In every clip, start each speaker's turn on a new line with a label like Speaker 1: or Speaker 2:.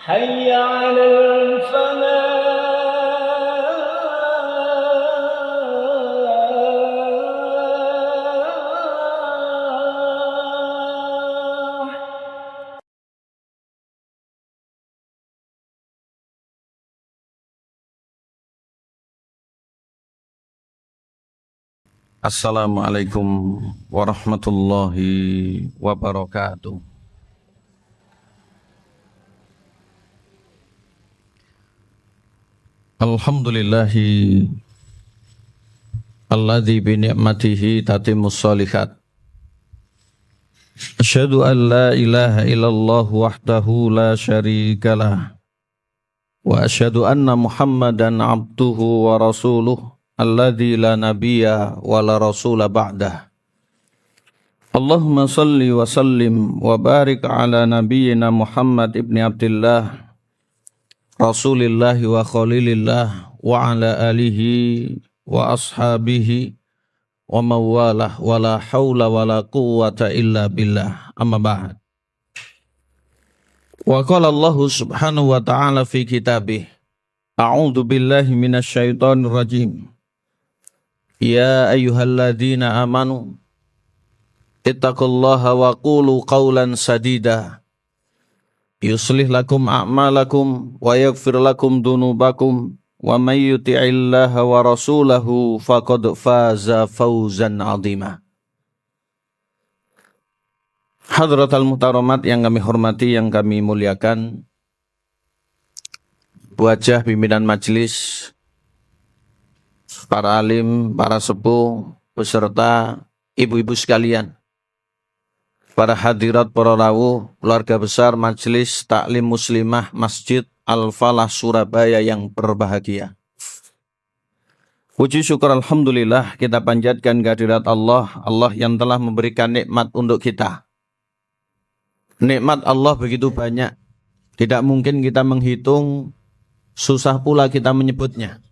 Speaker 1: حي على الفلاح.
Speaker 2: Assalamualaikum warahmatullahi wabarakatuh. Alhamdulillahi alladzi bi ni'matihi tatimmus shalihat. Asyhadu an la ilaha illallah wahdahu la syarikalah. Wa asyhadu anna Muhammadan abduhu wa rasuluh alladzi la nabiyya wa la rasula ba'dah. Allahumma salli wa sallim wa barik ala nabiyyina Muhammad ibni Abdillah Rasulillahi wa Khalilillah wa ala alihi wa ashabihi wa mawalah wa la hawla wa la quwwata illa billah, amma ba'd. Wa qala Allah subhanahu wa ta'ala fi kitabih, a'udhu billahi minasyaitonir rajim, ya ayyuhalladzina amanu ittaqullaha wa qulu qawlan sadida yuslih lakum a'malakum wa yaghfir lakum dunubakum wa may yuti'illaha wa rasulahu faqad faza fawzan 'azima. Hadratal muhtaramat yang kami hormati, yang kami muliakan, wajah pimpinan majelis, para alim, para sepuh, beserta ibu-ibu sekalian, para hadirat, para rawuh, keluarga besar Majelis Taklim Muslimah Masjid Al-Falah Surabaya yang berbahagia. Puji syukur alhamdulillah kita panjatkan kehadirat Allah, Allah yang telah memberikan nikmat untuk kita. Nikmat Allah begitu banyak, tidak mungkin kita menghitung, susah pula kita menyebutnya.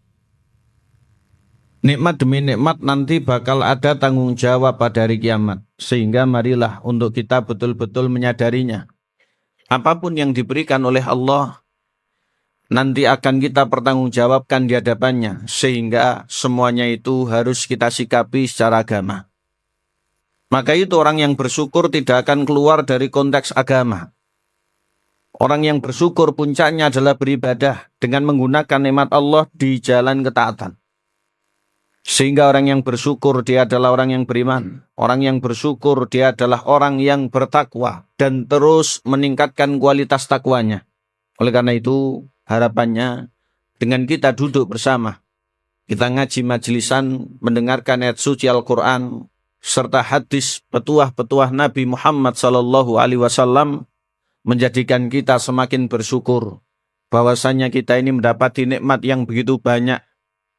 Speaker 2: Nikmat demi nikmat nanti bakal ada tanggung jawab pada hari kiamat. Sehingga marilah untuk kita betul-betul menyadarinya. Apapun yang diberikan oleh Allah, nanti akan kita pertanggungjawabkan di hadapannya. Sehingga semuanya itu harus kita sikapi secara agama. Maka itu orang yang bersyukur tidak akan keluar dari konteks agama. Orang yang bersyukur puncaknya adalah beribadah dengan menggunakan nikmat Allah di jalan ketaatan. Sehingga orang yang bersyukur dia adalah orang yang beriman. Orang yang bersyukur dia adalah orang yang bertakwa dan terus meningkatkan kualitas takwanya. Oleh karena itu harapannya dengan kita duduk bersama, kita ngaji majlisan, mendengarkan ayat suci Al-Quran serta hadis petuah-petuah Nabi Muhammad SAW menjadikan kita semakin bersyukur bahwasanya kita ini mendapati nikmat yang begitu banyak,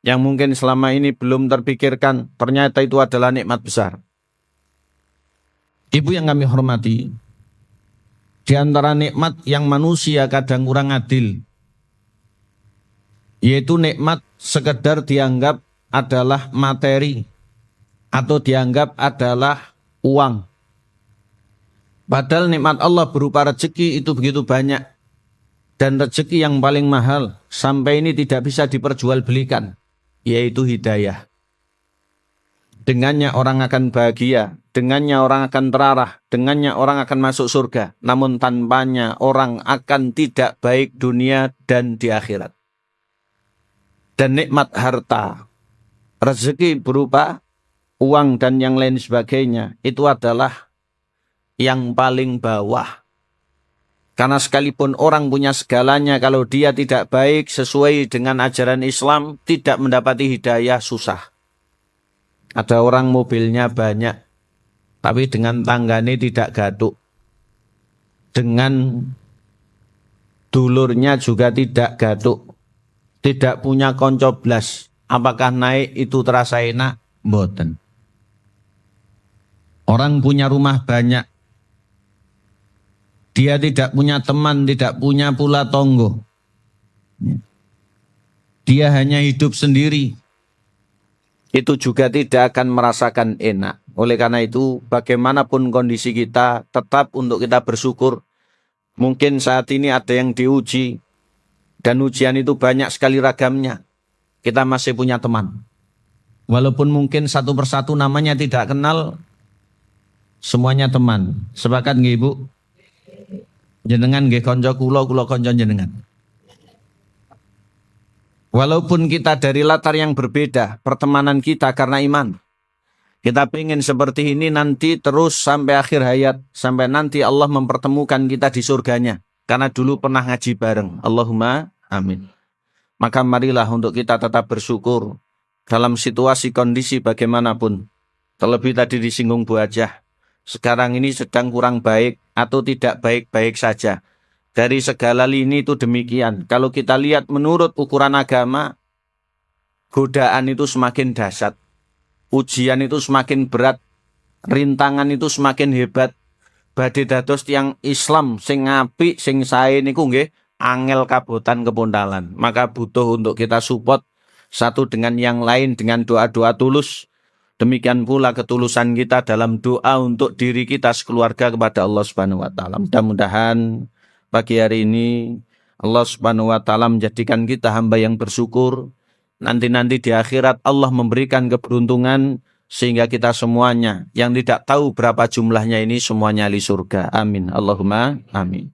Speaker 2: yang mungkin selama ini belum terpikirkan, ternyata itu adalah nikmat besar. Ibu yang kami hormati, di antara nikmat yang manusia kadang kurang adil, yaitu nikmat sekedar dianggap adalah materi atau dianggap adalah uang. Padahal nikmat Allah berupa rezeki itu begitu banyak, dan rezeki yang paling mahal sampai ini tidak bisa diperjualbelikan, yaitu hidayah. Dengannya orang akan bahagia, dengannya orang akan terarah, dengannya orang akan masuk surga. Namun tanpanya orang akan tidak baik dunia dan di akhirat. Dan nikmat harta, rezeki berupa uang dan yang lain sebagainya, itu adalah yang paling bawah. Karena sekalipun orang punya segalanya, kalau dia tidak baik sesuai dengan ajaran Islam, tidak mendapati hidayah, susah. Ada orang mobilnya banyak, tapi dengan tanggane tidak gaduk. Dengan dulurnya juga tidak gaduk. Tidak punya konco blas. Apakah naik itu terasa enak? Mboten. Orang punya rumah banyak, dia tidak punya teman, tidak punya pula tonggo. Dia hanya hidup sendiri. Itu juga tidak akan merasakan enak. Oleh karena itu, bagaimanapun kondisi kita, tetap untuk kita bersyukur Mungkin saat ini ada yang diuji, dan ujian itu banyak sekali ragamnya. Kita masih punya teman. Walaupun mungkin satu persatu namanya tidak kenal, semuanya teman. Sepakat nggih Ibu? Jenengan nggih kanca kula kanca jenengan. Walaupun kita dari latar yang berbeda, pertemanan kita karena iman. Kita ingin seperti ini nanti terus sampai akhir hayat. Sampai nanti Allah mempertemukan kita di surganya. Karena dulu pernah ngaji bareng. Allahumma amin. Maka marilah untuk kita tetap bersyukur. Dalam situasi kondisi bagaimanapun. Terlebih tadi disinggung Bu Hajah. Sekarang ini sedang kurang baik atau tidak baik-baik saja. Dari segala lini itu demikian. Kalau kita lihat menurut ukuran agama, godaan itu semakin dahsyat. Ujian itu semakin berat, rintangan itu semakin hebat. Badhe dados tiyang Islam sing apik, sing sae niku nggih angel kabotan kepondalan. Maka butuh untuk kita support satu dengan yang lain dengan doa-doa tulus. Demikian pula ketulusan kita dalam doa untuk diri kita sekeluarga kepada Allah Subhanahu wa taala. Mudah-mudahan pagi hari ini Allah Subhanahu wa taala menjadikan kita hamba yang bersyukur. Nanti di akhirat Allah memberikan keberuntungan sehingga kita semuanya yang tidak tahu berapa jumlahnya ini semuanya ahli surga. Amin. Allahumma amin.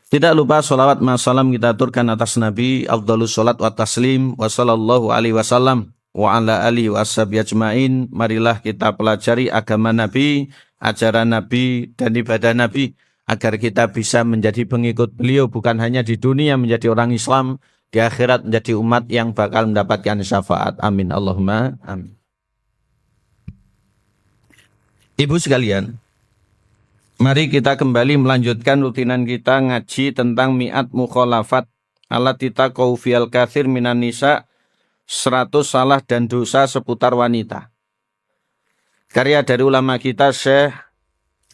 Speaker 2: Tidak lupa salawat ma salam kita aturkan atas Nabi afdhalus salat wa taslim wa sallallahu alaihi wasallam wa ala alihi wa ashabihi ajmain. Marilah kita pelajari agama Nabi, ajaran Nabi dan ibadah Nabi agar kita bisa menjadi pengikut beliau bukan hanya di dunia menjadi orang Islam, di akhirat menjadi umat yang bakal mendapatkan syafaat. Amin. Allahumma amin. Ibu sekalian, mari kita kembali melanjutkan rutinan kita ngaji tentang mi'at mukhalafat alatita qaufiyal kathir minan nisa, 100 salah dan dosa seputar wanita. Karya dari ulama kita Syekh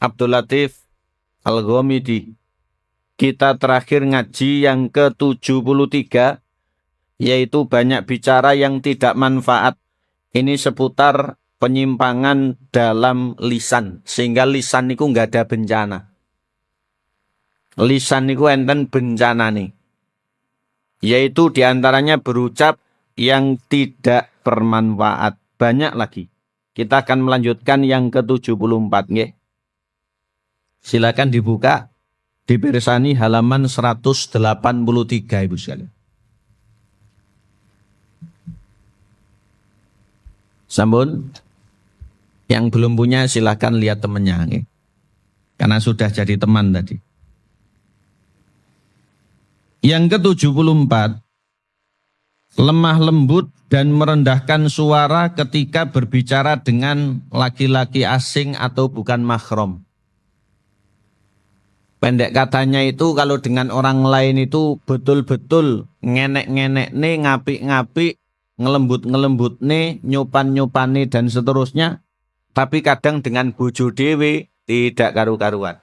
Speaker 2: Abdul Latif Al-Ghamidi. Kita terakhir ngaji yang ke-73, yaitu banyak bicara yang tidak manfaat. Ini seputar penyimpangan dalam lisan, sehingga lisan niku nggak ada bencana. Lisan niku enten bencana nih, yaitu diantaranya berucap yang tidak bermanfaat. Banyak lagi. Kita akan melanjutkan yang ke-74. Nggih. Silakan dibuka. Dipirsani halaman 183 Ibu sekalian. Sampun, yang belum punya silahkan lihat temannya, ya. Karena sudah jadi teman tadi. Yang ke-74, lemah lembut dan merendahkan suara ketika berbicara dengan laki-laki asing atau bukan mahram. Pendek katanya itu kalau dengan orang lain itu betul-betul ngenek-ngenek nih, ngapik-ngapik, ngelembut-ngelembut nih, nyupan-nyupan nih dan seterusnya. Tapi kadang dengan bojo dewe tidak karu-karuan.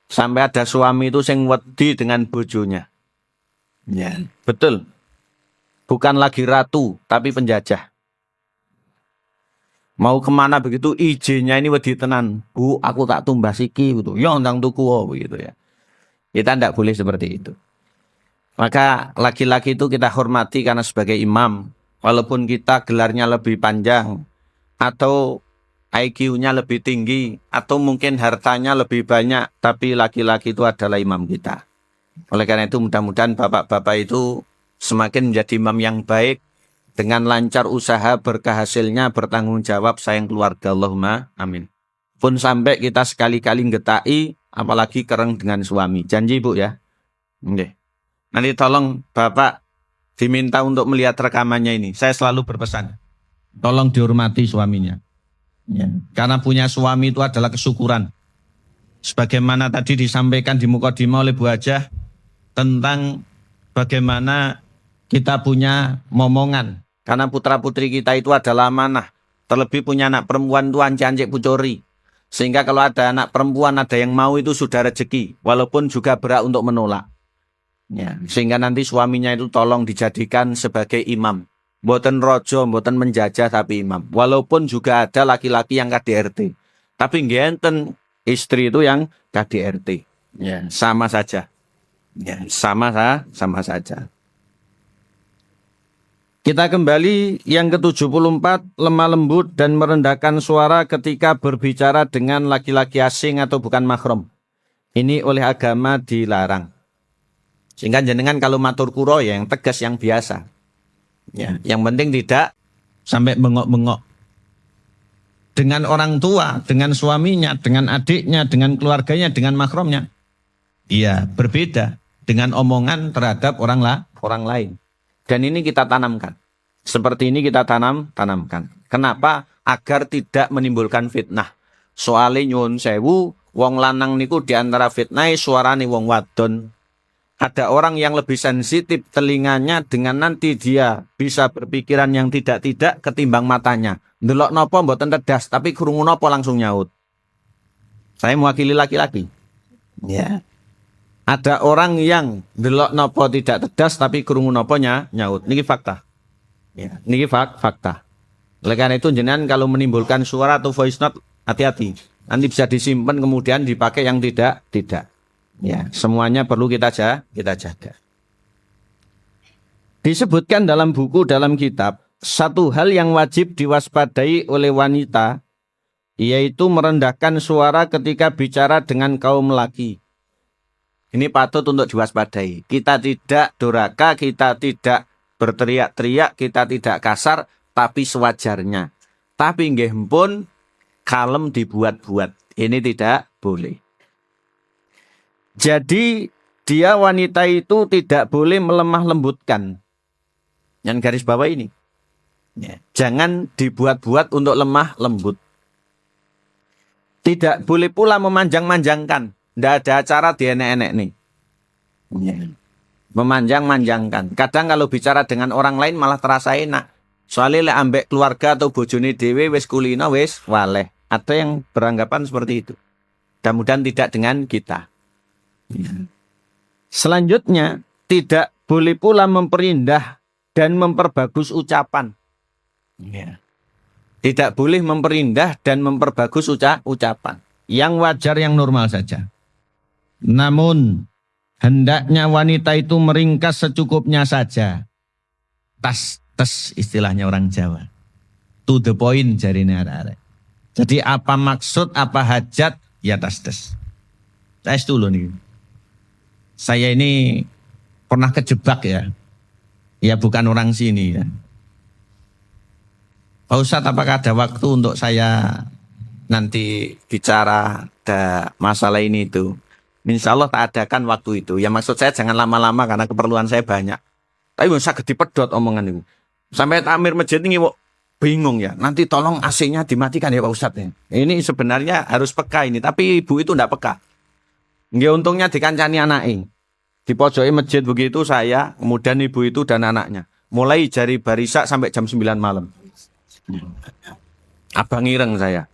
Speaker 2: Sampai ada suami itu sing wedi dengan bojonya. Ya, betul. Bukan lagi ratu, tapi penjajah. Mau kemana begitu izinnya ini wedi tenan. Bu, aku tak tumbas iki gitu. Ya ndang tuku begitu ya. Kita tidak boleh seperti itu. Maka laki-laki itu kita hormati karena sebagai imam. Walaupun kita gelarnya lebih panjang. Atau IQ-nya lebih tinggi. Atau mungkin hartanya lebih banyak. Tapi laki-laki itu adalah imam kita. Oleh karena itu mudah-mudahan bapak-bapak itu semakin menjadi imam yang baik. Dengan lancar usaha berkah hasilnya bertanggung jawab sayang keluarga. Allahumma amin. Pun sampai kita sekali-kali ngetai, apalagi kereng dengan suami. Janji Bu ya. Oke. Nanti tolong Bapak diminta untuk melihat rekamannya ini. Saya selalu berpesan, tolong dihormati suaminya. Ya. Karena punya suami itu adalah kesyukuran. Sebagaimana tadi disampaikan di mukadimah oleh Bu Hajah tentang bagaimana kita punya momongan. Karena putra-putri kita itu adalah amanah. Terlebih punya anak perempuan itu ancik-ancik pucori. Sehingga kalau ada anak perempuan, ada yang mau itu sudah rezeki. Walaupun juga berat untuk menolak. Ya, sehingga nanti suaminya itu tolong dijadikan sebagai imam. Mboten rojo, mboten menjajah tapi imam. Walaupun juga ada laki-laki yang KDRT. Tapi ngenten istri itu yang KDRT. Ya, sama saja. Ya, sama saja. Kita kembali yang ke-74, lemah lembut dan merendahkan suara ketika berbicara dengan laki-laki asing atau bukan mahram. Ini oleh agama dilarang. Sehingga jenengan kalau matur kuro ya yang tegas, yang biasa. Ya, yang penting tidak sampai bengok-bengok. Dengan orang tua, dengan suaminya, dengan adiknya, dengan keluarganya, dengan mahramnya. Iya, berbeda dengan omongan terhadap orang lain. Dan ini kita tanamkan. Seperti ini kita tanamkan. Kenapa? Agar tidak menimbulkan fitnah. Soale nyun sewu, wong lanang niku diantara fitnah suarane wong wadon. Ada orang yang lebih sensitif telinganya dengan nanti dia bisa berpikiran yang tidak-tidak ketimbang matanya. Ndelok nopo mboten tedas, tapi krungu nopo langsung nyaut. Saya mewakili laki-laki. Ya. Ada orang yang ndelok nopo tidak tedas, tapi krungu nopo nyaut. Niki fakta. Ya, niki fakta. Oleh karena itu jenengan kalau menimbulkan suara atau voice note hati-hati. Nanti bisa disimpan kemudian dipakai yang tidak. Ya, semuanya perlu kita jaga. Disebutkan dalam buku, dalam kitab, satu hal yang wajib diwaspadai oleh wanita yaitu merendahkan suara ketika bicara dengan kaum laki. Ini patut untuk diwaspadai. Kita tidak durhaka, kita tidak berteriak-teriak, kita tidak kasar, tapi sewajarnya. Tapi nggih pun kalem dibuat-buat. Ini tidak boleh. Jadi dia wanita itu tidak boleh melemah lembutkan. Yang garis bawah ini. Ya, jangan dibuat-buat untuk lemah lembut. Tidak boleh pula memanjang-manjangkan. Tidak ada acara di enek-enek nih. Ya. Memanjang-manjangkan. Kadang kalau bicara dengan orang lain malah terasa enak. Soalnya ambek keluarga atau bojone dhewe wis kulino wis waleh. Ada yang beranggapan seperti itu. Mudah-mudahan tidak dengan kita. Ya. Selanjutnya, tidak boleh pula memperindah dan memperbagus ucapan. Ya. Tidak boleh memperindah dan memperbagus ucapan. Yang wajar, yang normal saja. Namun, hendaknya wanita itu meringkas secukupnya saja. Tas istilahnya orang Jawa. To the point jarine arek-arek. Jadi apa maksud, apa hajat, ya tas. Tes dulu nih. Saya ini pernah kejebak ya. Ya bukan orang sini ya. Pak Ustadz, apakah ada waktu untuk saya nanti bicara ada masalah ini itu? Insya Allah tak adakan waktu itu. Ya maksud saya jangan lama-lama karena keperluan saya banyak. Tapi bisa dipedot omongan itu. Sampai takmir masjid ini bingung ya. Nanti tolong AC-nya dimatikan ya Pak Ustadz. Ini sebenarnya harus peka ini. Tapi ibu itu tidak peka. Nggih untungnya dikancani anaknya. Di pojoke masjid begitu saya, kemudian ibu itu dan anaknya. Mulai jari barisak sampai jam 9 malam. Abang ireng saya.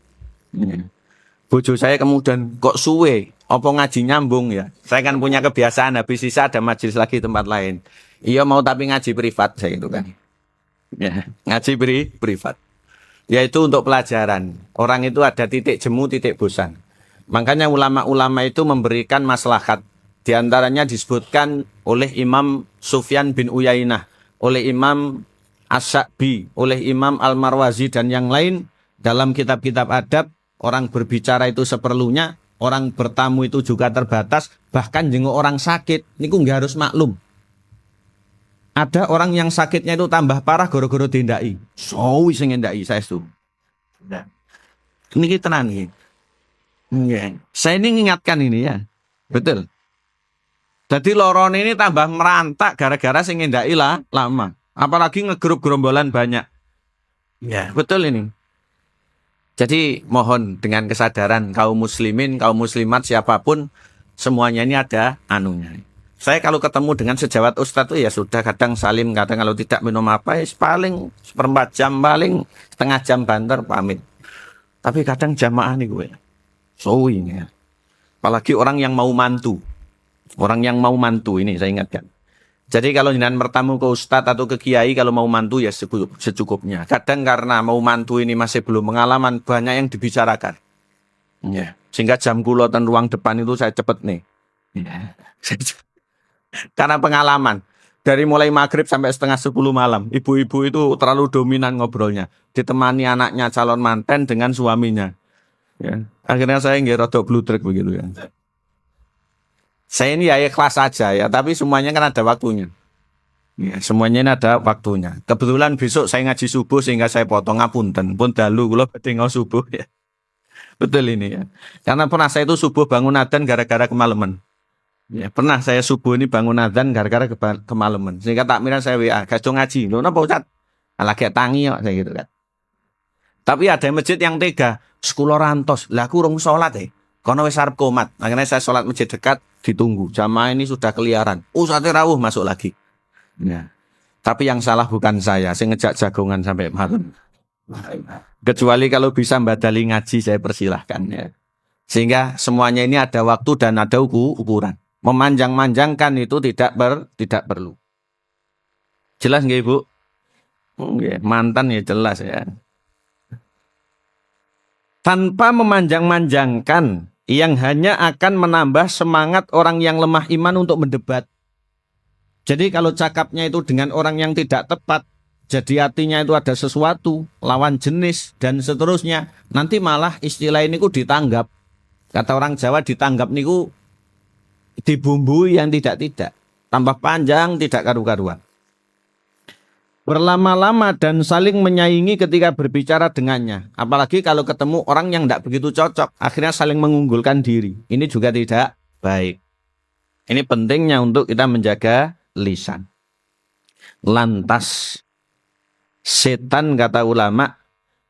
Speaker 2: Bojo saya kemudian kok suwe, apa ngaji nyambung ya. Saya kan punya kebiasaan habis sisa ada majelis lagi tempat lain. Iya mau tapi ngaji privat saya itu kan. Ya, ngaji privat. Yaitu untuk pelajaran. Orang itu ada titik jemu, titik bosan. Makanya ulama-ulama itu memberikan maslahat. Di antaranya disebutkan oleh Imam Sufyan bin Uyainah, oleh Imam As-Sa'bi, oleh Imam Al-Marwazi dan yang lain dalam kitab-kitab adab. Orang berbicara itu seperlunya, orang bertamu itu juga terbatas, bahkan jenguk orang sakit, niku nggak harus maklum. Ada orang yang sakitnya itu tambah parah gara-gara dindai. Sowi sing ndai saestu. Niki tenan iki. Nggih. Saya ini mengingatkan ini ya. Betul. Jadi lorone ini tambah merantak gara-gara sing ndai lama. Apalagi ngegrup gerombolan banyak. Ya, betul ini. Jadi mohon dengan kesadaran kaum muslimin, kaum muslimat siapapun semuanya ini ada anunya. Saya kalau ketemu dengan sejawat ustadz itu ya sudah kadang salim, kadang kalau tidak minum apa ya paling seperempat jam, paling setengah jam banter pamit. Tapi kadang jamaah nih gue. Sowi ya. Apalagi orang yang mau mantu. Orang yang mau mantu ini saya ingatkan. Jadi kalau jenengan bertamu ke ustadz atau ke kiai kalau mau mantu ya secukupnya. Kadang karena mau mantu ini masih belum pengalaman banyak yang dibicarakan. Ya. Sehingga jam kula ten ruang depan itu saya cepet nih. Ya. Karena pengalaman. Dari mulai maghrib sampai setengah 10 malam, ibu-ibu itu terlalu dominan ngobrolnya. Ditemani anaknya calon manten dengan suaminya. Ya. Akhirnya saya nggak rodok bludrek begitu ya. Saya ini ya ikhlas saja ya, tapi semuanya kan ada waktunya. Ya, semuanya ini ada waktunya. Kebetulan besok saya ngaji subuh sehingga saya potong ngapunten. Pun dalu kula badhe ngau subuh ya. Betul ini ya. Karena pernah saya itu subuh bangun adzan gara-gara kemalaman. Ya, pernah saya subuh ini bangun adzan gara-gara kemalaman. Sehingga takmiran saya WA, "Gajo ngaji." Lho napa Ustaz? Lagi tangi kok saya gitu kan. Tapi ada masjid yang tega, sekolah rantos. Lah aku urung salat kono wis arep komat. Akhirnya saya salat masjid dekat, ditunggu. Jamaah ini sudah keliaran. Ustaz rawuh masuk lagi. Ya. Tapi yang salah bukan saya ngejak jagongan sampai malam. Kecuali kalau bisa mbadali ngaji saya persilahkan ya. Sehingga semuanya ini ada waktu dan ada ukuran. Memanjang-manjangkan itu tidak perlu. Jelas nggak Ibu? Mantan ya jelas ya. Tanpa memanjang-manjangkan yang hanya akan menambah semangat orang yang lemah iman untuk mendebat. Jadi kalau cakapnya itu dengan orang yang tidak tepat, jadi artinya itu ada sesuatu, lawan jenis dan seterusnya, nanti malah istilah ini ku ditanggap. Kata orang Jawa ditanggap niku dibumbui yang tidak-tidak. Tambah panjang, tidak karu-karuan. Berlama-lama dan saling menyaingi ketika berbicara dengannya. Apalagi kalau ketemu orang yang tidak begitu cocok. Akhirnya saling mengunggulkan diri. Ini juga tidak baik. Ini pentingnya untuk kita menjaga lisan. Lantas, setan kata ulama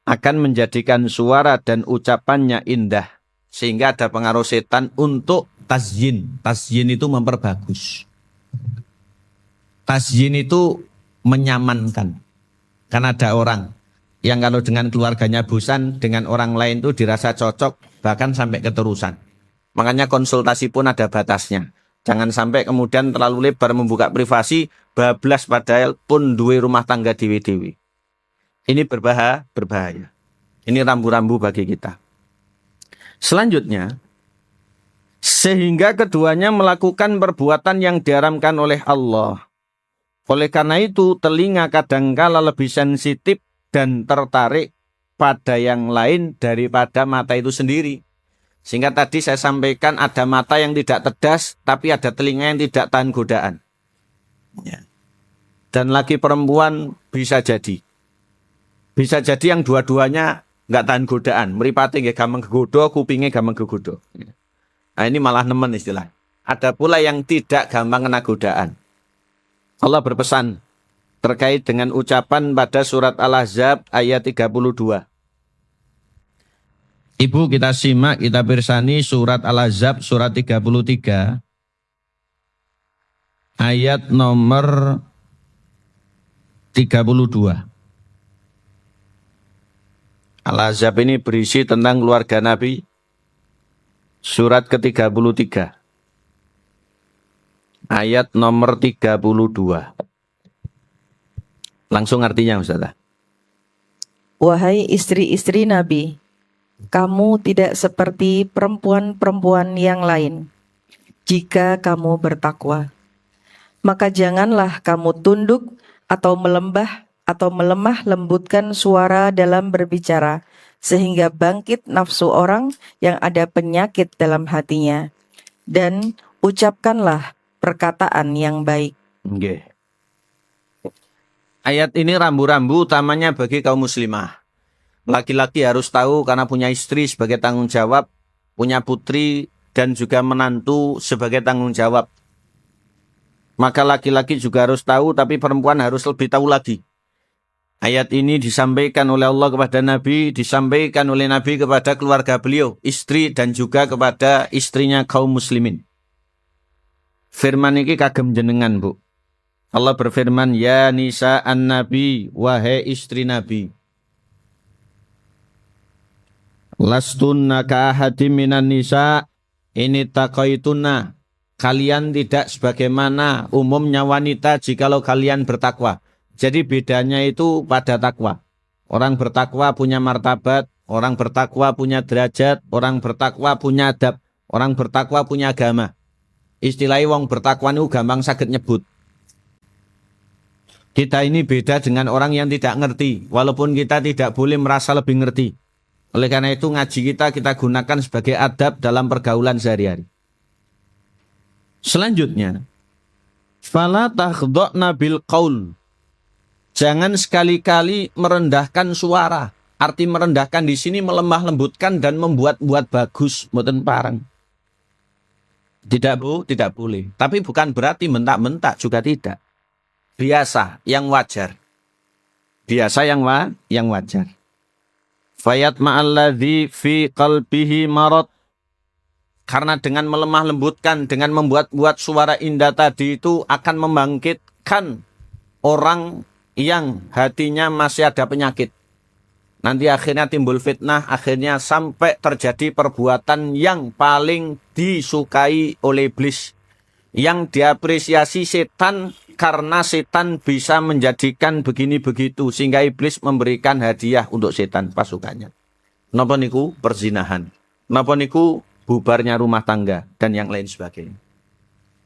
Speaker 2: akan menjadikan suara dan ucapannya indah. Sehingga ada pengaruh setan untuk tazyin. Tazyin itu memperbagus. Tazyin itu menyamankan. Karena ada orang yang kalau dengan keluarganya bosan, dengan orang lain itu dirasa cocok, bahkan sampai keterusan. Makanya konsultasi pun ada batasnya. Jangan sampai kemudian terlalu lebar membuka privasi, bablas padahal pun duwe rumah tangga dewi-dewi. Ini berbahaya. Ini rambu-rambu bagi kita. Selanjutnya, sehingga keduanya melakukan perbuatan yang diharamkan oleh Allah. Oleh karena itu, telinga kadangkala lebih sensitif dan tertarik pada yang lain daripada mata itu sendiri. Sehingga tadi saya sampaikan ada mata yang tidak cerdas, tapi ada telinga yang tidak tahan godaan. Ya. Dan lagi perempuan bisa jadi. Bisa jadi yang dua-duanya nggak tahan godaan. Mripate nggih gampang gegodo, kupingnya gampang gegodo. Nah ini malah nemen istilah. Ada pula yang tidak gampang kena godaan. Allah berpesan terkait dengan ucapan pada surat Al-Ahzab ayat 32. Ibu kita simak, kita pirsani surat Al-Ahzab surat 33 ayat nomor 32. Al-Ahzab ini berisi tentang keluarga Nabi. Surat ke-33. Ayat nomor 32. Langsung artinya Ustazah.
Speaker 3: Wahai istri-istri Nabi, kamu tidak seperti perempuan-perempuan yang lain. Jika kamu bertakwa, maka janganlah kamu tunduk atau melemah lembutkan suara dalam berbicara, sehingga bangkit nafsu orang yang ada penyakit dalam hatinya. Dan ucapkanlah perkataan yang baik.
Speaker 2: Okay. Ayat ini rambu-rambu utamanya bagi kaum muslimah. Laki-laki harus tahu karena punya istri sebagai tanggung jawab, punya putri dan juga menantu sebagai tanggung jawab. Maka laki-laki juga harus tahu, tapi perempuan harus lebih tahu lagi. Ayat ini disampaikan oleh Allah kepada Nabi, disampaikan oleh Nabi kepada keluarga beliau, istri dan juga kepada istrinya kaum muslimin. Firman ini kagem jenengan, Bu. Allah berfirman, ya nisa an-nabi, wahai istri Nabi. Lastunna ka'ahadim minan nisa, ini taqaituna. Kalian tidak sebagaimana umumnya wanita jikalau kalian bertakwa. Jadi bedanya itu pada takwa. Orang bertakwa punya martabat, Orang bertakwa punya derajat, orang bertakwa punya adab, orang bertakwa punya agama. Istilahnya wong bertakwa itu gampang saged nyebut. Kita ini beda dengan orang yang tidak ngerti, walaupun kita tidak boleh merasa lebih ngerti. Oleh karena itu ngaji kita gunakan sebagai adab dalam pergaulan sehari-hari. Selanjutnya, fala takhdha'na bil qaul. Jangan sekali-kali merendahkan suara. Arti merendahkan di sini melemah lembutkan dan membuat-buat bagus, mboten pareng. Tidak boleh. Tapi bukan berarti mentak-mentak, juga tidak. Biasa, yang wajar. Biasa yang wajar. Fayat ma'alladzi fi qalbihi marad. Karena dengan melemah lembutkan, dengan membuat-buat suara indah tadi itu akan membangkitkan orang yang hatinya masih ada penyakit. Nanti akhirnya timbul fitnah, akhirnya sampai terjadi perbuatan yang paling disukai oleh iblis. Yang diapresiasi setan karena setan bisa menjadikan begini begitu. Sehingga iblis memberikan hadiah untuk setan pasukannya. Napa niku perzinahan. Napa niku bubarnya rumah tangga dan yang lain sebagainya.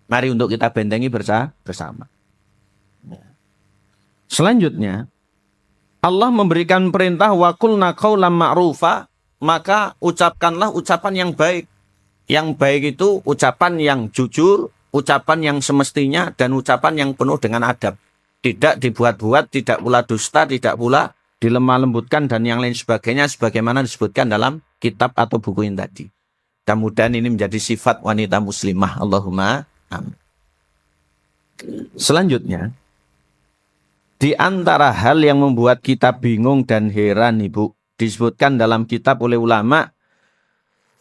Speaker 2: Mari untuk kita bentengi bersama. Selanjutnya, Allah memberikan perintah wa qulna qaulan ma'rufa, maka ucapkanlah ucapan yang baik. Yang baik itu ucapan yang jujur, ucapan yang semestinya, dan ucapan yang penuh dengan adab. Tidak dibuat-buat, tidak pula dusta, tidak pula dilemah lembutkan dan yang lain sebagainya sebagaimana disebutkan dalam kitab atau buku yang tadi. Mudah-mudahan ini menjadi sifat wanita muslimah. Allahumma amin. Selanjutnya, di antara hal yang membuat kita bingung dan heran, Ibu, disebutkan dalam kitab oleh ulama,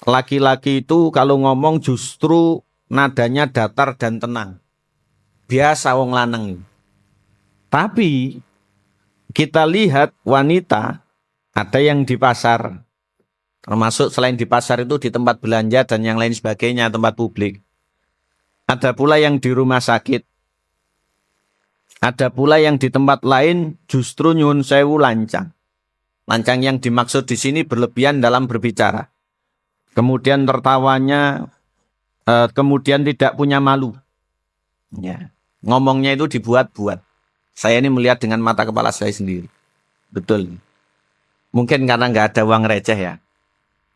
Speaker 2: laki-laki itu kalau ngomong justru nadanya datar dan tenang. Biasa wong lanang. Tapi kita lihat wanita, ada yang di pasar, termasuk selain di pasar itu di tempat belanja dan yang lain sebagainya, tempat publik. Ada pula yang di rumah sakit. Ada pula yang di tempat lain justru nyuwun sewu lancang. Lancang yang dimaksud di sini berlebihan dalam berbicara. Kemudian tertawanya, kemudian tidak punya malu. Ya. Ngomongnya itu dibuat-buat. Saya ini melihat dengan mata kepala saya sendiri. Betul. Mungkin karena nggak ada uang receh ya.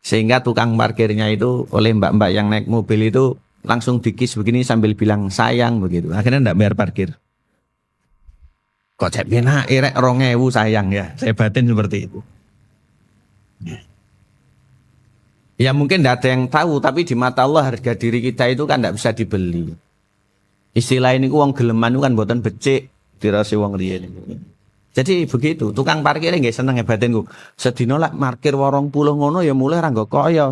Speaker 2: Sehingga tukang parkirnya itu oleh mbak-mbak yang naik mobil itu langsung dikis begini sambil bilang sayang begitu. Akhirnya nggak bayar parkir. Kok cek bina irek 2.000 sayang ya. Saya batin seperti itu. Ya mungkin tidak ada yang tahu, tapi di mata Allah harga diri kita itu kan tidak bisa dibeli. Istilah ini uang geleman kan buatan becik dirasi uang riyen. Jadi begitu, tukang parkirnya nggak seneng ya batinku. Sedino lah parkir 20 ngono ya mulai ra nggo kaya.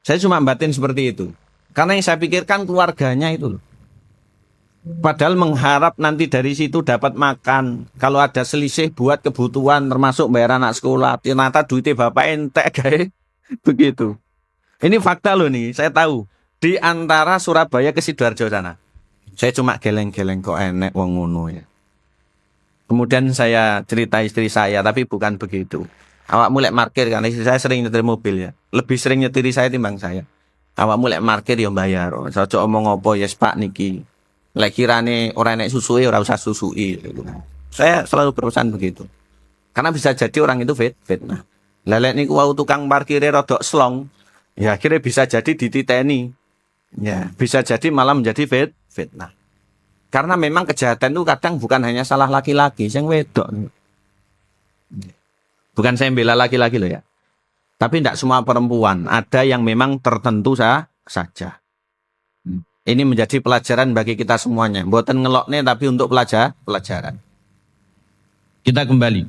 Speaker 2: Saya cuma batin seperti itu. Karena yang saya pikirkan keluarganya itu loh. Padahal mengharap nanti dari situ dapat makan. Kalau ada selisih buat kebutuhan termasuk bayar anak sekolah. Ternyata duitnya bapak entek guys. Begitu. Ini fakta loh nih, saya tahu. Di antara Surabaya ke Sidoarjo sana. Saya cuma geleng-geleng kok enek wong ngono ya. Kemudian saya cerita istri saya, tapi bukan begitu. Awak mulai parkir kan, istri saya sering nyetir mobil ya. Lebih sering nyetiri saya timbang saya. Awak mulai parkir ya bayar. Saya omong apa ya Pak niki. Lek kirane ora enek susui ora usah susui. Saya selalu berurusan begitu. Karena bisa jadi orang itu fitnah. Lah lek niku wau tukang parkire rodok slong, ya akhirnya bisa jadi dititeni. Ya, bisa jadi malah menjadi fitnah. Karena memang kejahatan itu kadang bukan hanya salah laki-laki, sing wedok. Bukan saya bela laki-laki loh ya. Tapi tidak semua perempuan, ada yang memang tertentu saja. Ini menjadi pelajaran bagi kita semuanya. Mboten ngelokne tapi untuk pelajaran. Kita kembali.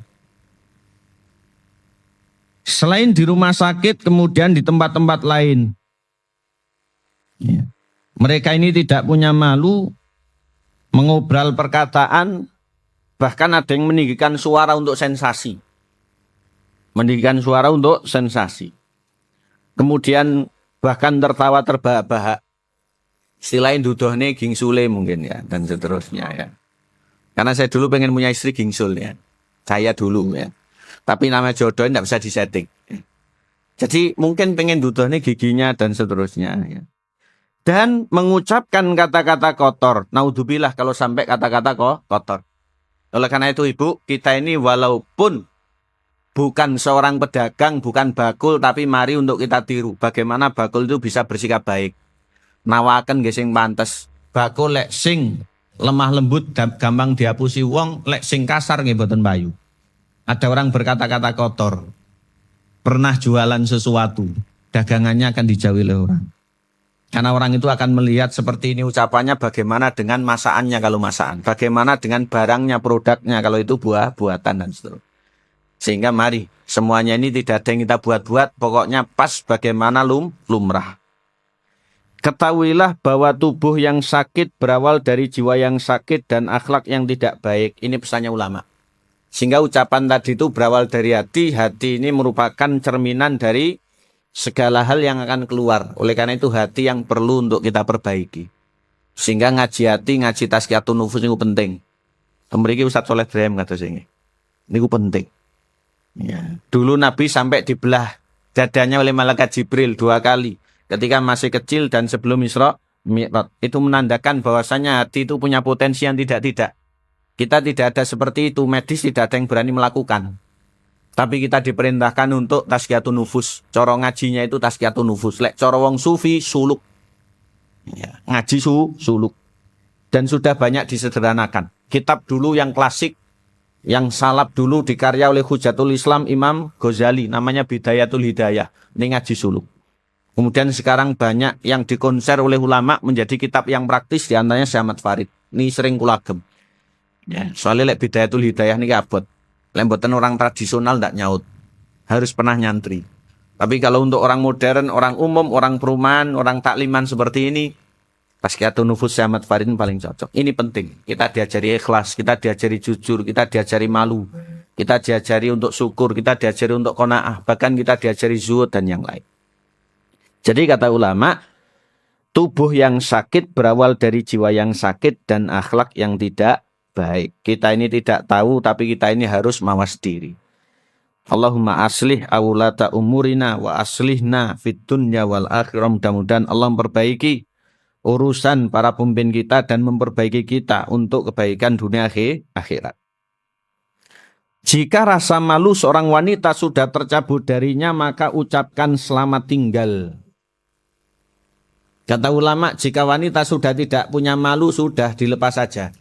Speaker 2: Selain di rumah sakit, kemudian di tempat-tempat lain. Ya. Mereka ini tidak punya malu, mengobral perkataan, bahkan ada yang meninggikan suara untuk sensasi. Meninggikan suara untuk sensasi. Kemudian bahkan tertawa terbahak-bahak. Istilahin dudohne gingsule mungkin ya, dan seterusnya ya. Karena saya dulu pengen punya istri gingsul ya. Saya dulu ya. Tapi nama jodoh tidak bisa disetting. Jadi mungkin pengen duduhnya giginya dan seterusnya. Ya. Dan mengucapkan kata-kata kotor. Naudzubillah kalau sampai kata-kata kotor. Oleh karena itu Ibu, kita ini walaupun bukan seorang pedagang, bukan bakul, tapi mari untuk kita tiru. Bagaimana bakul itu bisa bersikap baik. Nawakan gesing pantes. Bakul lek sing lemah lembut, gampang dihapusi wong, lek sing kasar nggih boten payu. Ada orang berkata-kata kotor. Pernah jualan sesuatu, dagangannya akan dijauhi oleh orang. Karena orang itu akan melihat seperti ini ucapannya bagaimana dengan masakannya kalau masakan. Bagaimana dengan barangnya, produknya kalau itu buatan dan seterusnya. Sehingga mari, semuanya ini tidak ada yang kita buat-buat. Pokoknya pas bagaimana lumrah. Ketahuilah bahwa tubuh yang sakit berawal dari jiwa yang sakit dan akhlak yang tidak baik. Ini pesannya ulama. Sehingga ucapan tadi itu berawal dari hati. Hati ini merupakan cerminan dari segala hal yang akan keluar. Oleh karena itu hati yang perlu untuk kita perbaiki. Sehingga ngaji hati, ngaji tazkiyatun nufus itu penting. Mriki Ustaz Soleh Ibrahim kata sini. Ini penting. Ya. Dulu Nabi sampai dibelah dadanya oleh malaikat Jibril 2 kali. Ketika masih kecil dan sebelum Isra Mi'raj. Itu menandakan bahwasanya hati itu punya potensi yang tidak-tidak. Kita tidak ada seperti itu. Medis tidak ada yang berani melakukan. Tapi kita diperintahkan untuk tazkiyatun nufus. Cara ngajinya itu tazkiyatun nufus. Lek cara wong sufi suluk. Ya, ngaji suluk. Dan sudah banyak disederhanakan. Kitab dulu yang klasik, yang salaf dulu dikarya oleh Hujatul Islam Imam Ghazali. Namanya Bidayatul Hidayah. Ini ngaji suluk. Kemudian sekarang banyak yang dikonser oleh ulama menjadi kitab yang praktis. Di antaranya Syekh Ahmad Farid. Ini sering kulagem. Ya, soalnya lek Bidayatul Hidayah ini abot. Lembotan orang tradisional tidak nyaut. Harus pernah nyantri. Tapi kalau untuk orang modern, orang umum, orang perumahan, orang takliman seperti ini, Tazkiyatun Nufus Syekh Ahmad Farid paling cocok. Ini penting. Kita diajari ikhlas, kita diajari jujur, kita diajari malu. Kita diajari untuk syukur, kita diajari untuk qanaah. Bahkan kita diajari zuhud dan yang lain. Jadi kata ulama, tubuh yang sakit berawal dari jiwa yang sakit dan akhlak yang tidak baik. Kita ini tidak tahu, tapi kita ini harus mawas diri. Allahumma aslih awlata umurina wa aslihna fid dunya wal akhirah. Mudah-mudahan Allah memperbaiki urusan para pemimpin kita dan memperbaiki kita untuk kebaikan dunia akhirat. Jika rasa malu seorang wanita sudah tercabut darinya, maka ucapkan selamat tinggal. Kata ulama, jika wanita sudah tidak punya malu, sudah dilepas saja.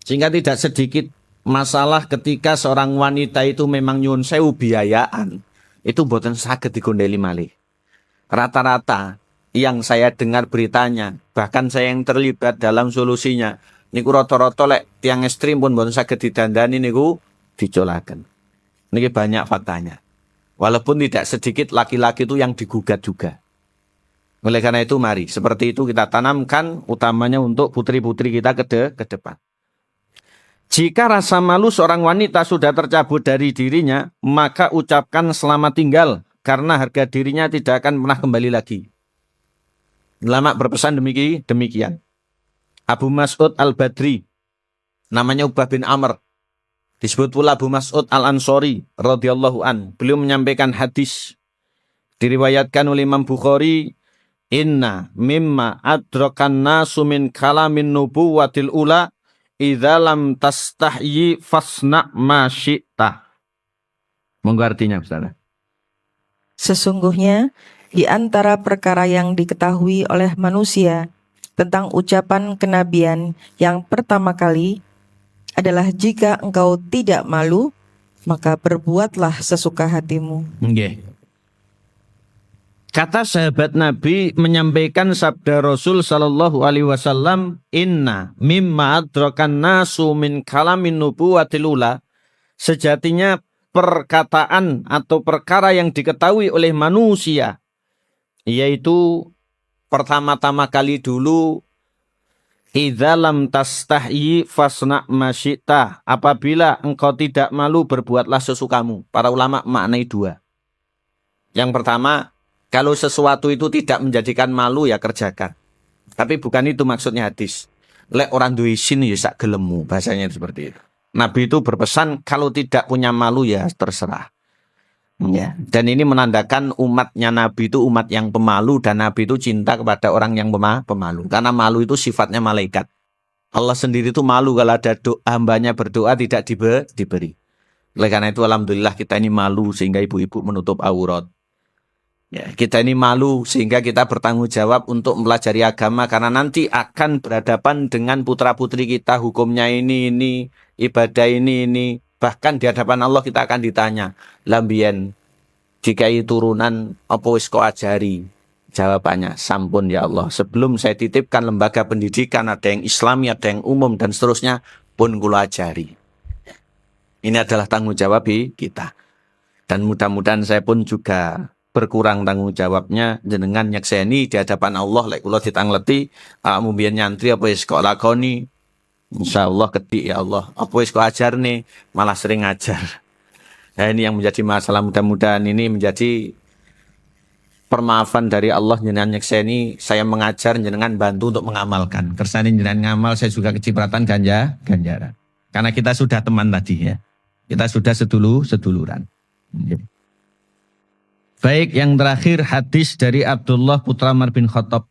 Speaker 2: Sehingga tidak sedikit masalah ketika seorang wanita itu memang nyun sewu biayaan. Itu boten saged digondeli malih. Rata-rata yang saya dengar beritanya, bahkan saya yang terlibat dalam solusinya, niku rata-rata lek tiang ekstrim pun boten saged didandani niku dicolaken. Niki banyak faktanya. Walaupun tidak sedikit laki-laki itu yang digugat juga. Oleh karena itu mari, seperti itu kita tanamkan utamanya untuk putri-putri kita ke depan. Jika rasa malu seorang wanita sudah tercabut dari dirinya, maka ucapkan selamat tinggal, karena harga dirinya tidak akan pernah kembali lagi. Ulama berpesan demikian. Abu Mas'ud Al-Badri, namanya Ubah bin Amr, disebut pula Abu Mas'ud Al-Ansori radhiyallahu an. Beliau menyampaikan hadis, diriwayatkan oleh Imam Bukhari, inna mimma adrakan nasu min kalamin nubuwatil ula, idza lam tastahyi fasna ma syi'ta. Monggo artinya, Ustaz.
Speaker 3: Sesungguhnya di antara perkara yang diketahui oleh manusia tentang ucapan kenabian yang pertama kali adalah jika engkau tidak malu, maka berbuatlah sesuka hatimu.
Speaker 2: Nggih. Kata sahabat Nabi menyampaikan sabda Rasul sallallahu alaihi wasallam, inna mimma adrakan nasu min kalamin nubuwatil ula. Sejatinya perkataan atau perkara yang diketahui oleh manusia, yaitu pertama-tama kali dulu, idza lam tastahyi fasna ma syi'ta. Apabila engkau tidak malu, berbuatlah sesukamu. Para ulama maknai dua. Yang pertama, kalau sesuatu itu tidak menjadikan malu, ya kerjakan. Tapi bukan itu maksudnya hadis. Lek orang duwe isin ya sak gelemu, bahasanya seperti itu. Nabi itu berpesan kalau tidak punya malu ya terserah. Ya. Dan ini menandakan umatnya Nabi itu umat yang pemalu, dan Nabi itu cinta kepada orang yang pemalu. Karena malu itu sifatnya malaikat. Allah sendiri itu malu kalau ada hambanya berdoa tidak diberi. Oleh karena itu alhamdulillah kita ini malu sehingga ibu-ibu menutup aurat. Ya, kita ini malu sehingga kita bertanggung jawab untuk mempelajari agama, karena nanti akan berhadapan dengan putra-putri kita, hukumnya ini, ibadah ini. Bahkan di hadapan Allah kita akan ditanya, lambien dikai turunan apa wis kok ajari? Jawabannya, sampun ya Allah, sebelum saya titipkan lembaga pendidikan, ada yang Islami, ada yang umum dan seterusnya, pun kula ajari. Ini adalah tanggung jawab kita. Dan mudah-mudahan saya pun juga berkurang tanggung jawabnya jenengan nyekseni di hadapan Allah lek kula ditangleti mbiyen nyantri apa wis kok lakoni. Insyaallah kedik ya Allah. Apa wis kok ajarne malah sering ngajar. Nah, ini yang menjadi masalah, mudah-mudahan ini menjadi permaafan dari Allah jenengan nyekseni, saya mengajar jenengan bantu untuk mengamalkan. Kersane jenengan ngamal, saya juga kecipratan ganjaran. Karena kita sudah teman tadi ya. Kita sudah seduluran. Baik, yang terakhir hadis dari Abdullah putra Umar bin Khattab.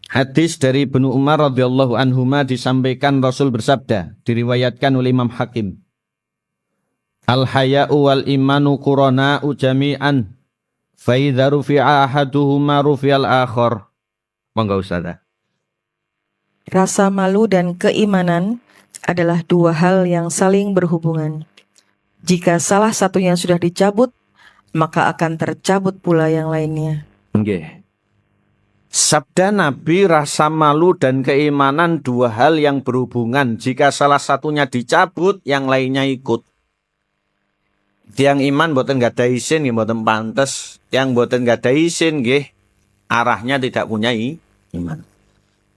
Speaker 2: Hadis dari Ibnu Umar radhiyallahu anhuma disampaikan Rasul bersabda, diriwayatkan oleh Imam Hakim. Al-haya'u wal imanu qurana'u jami'an, fa idza rufi'a ahaduhuma rufi'al akhar. Monggo Ustazah.
Speaker 3: Rasa malu dan keimanan adalah dua hal yang saling berhubungan. Jika salah satunya sudah dicabut, maka akan tercabut pula yang lainnya.
Speaker 2: Nggih. Sabda Nabi, rasa malu dan keimanan dua hal yang berhubungan. Jika salah satunya dicabut, yang lainnya ikut. Tiang iman boten gada isin, nggih boten pantes. Tiang boten gada isin, nggih arahnya tidak punya iman.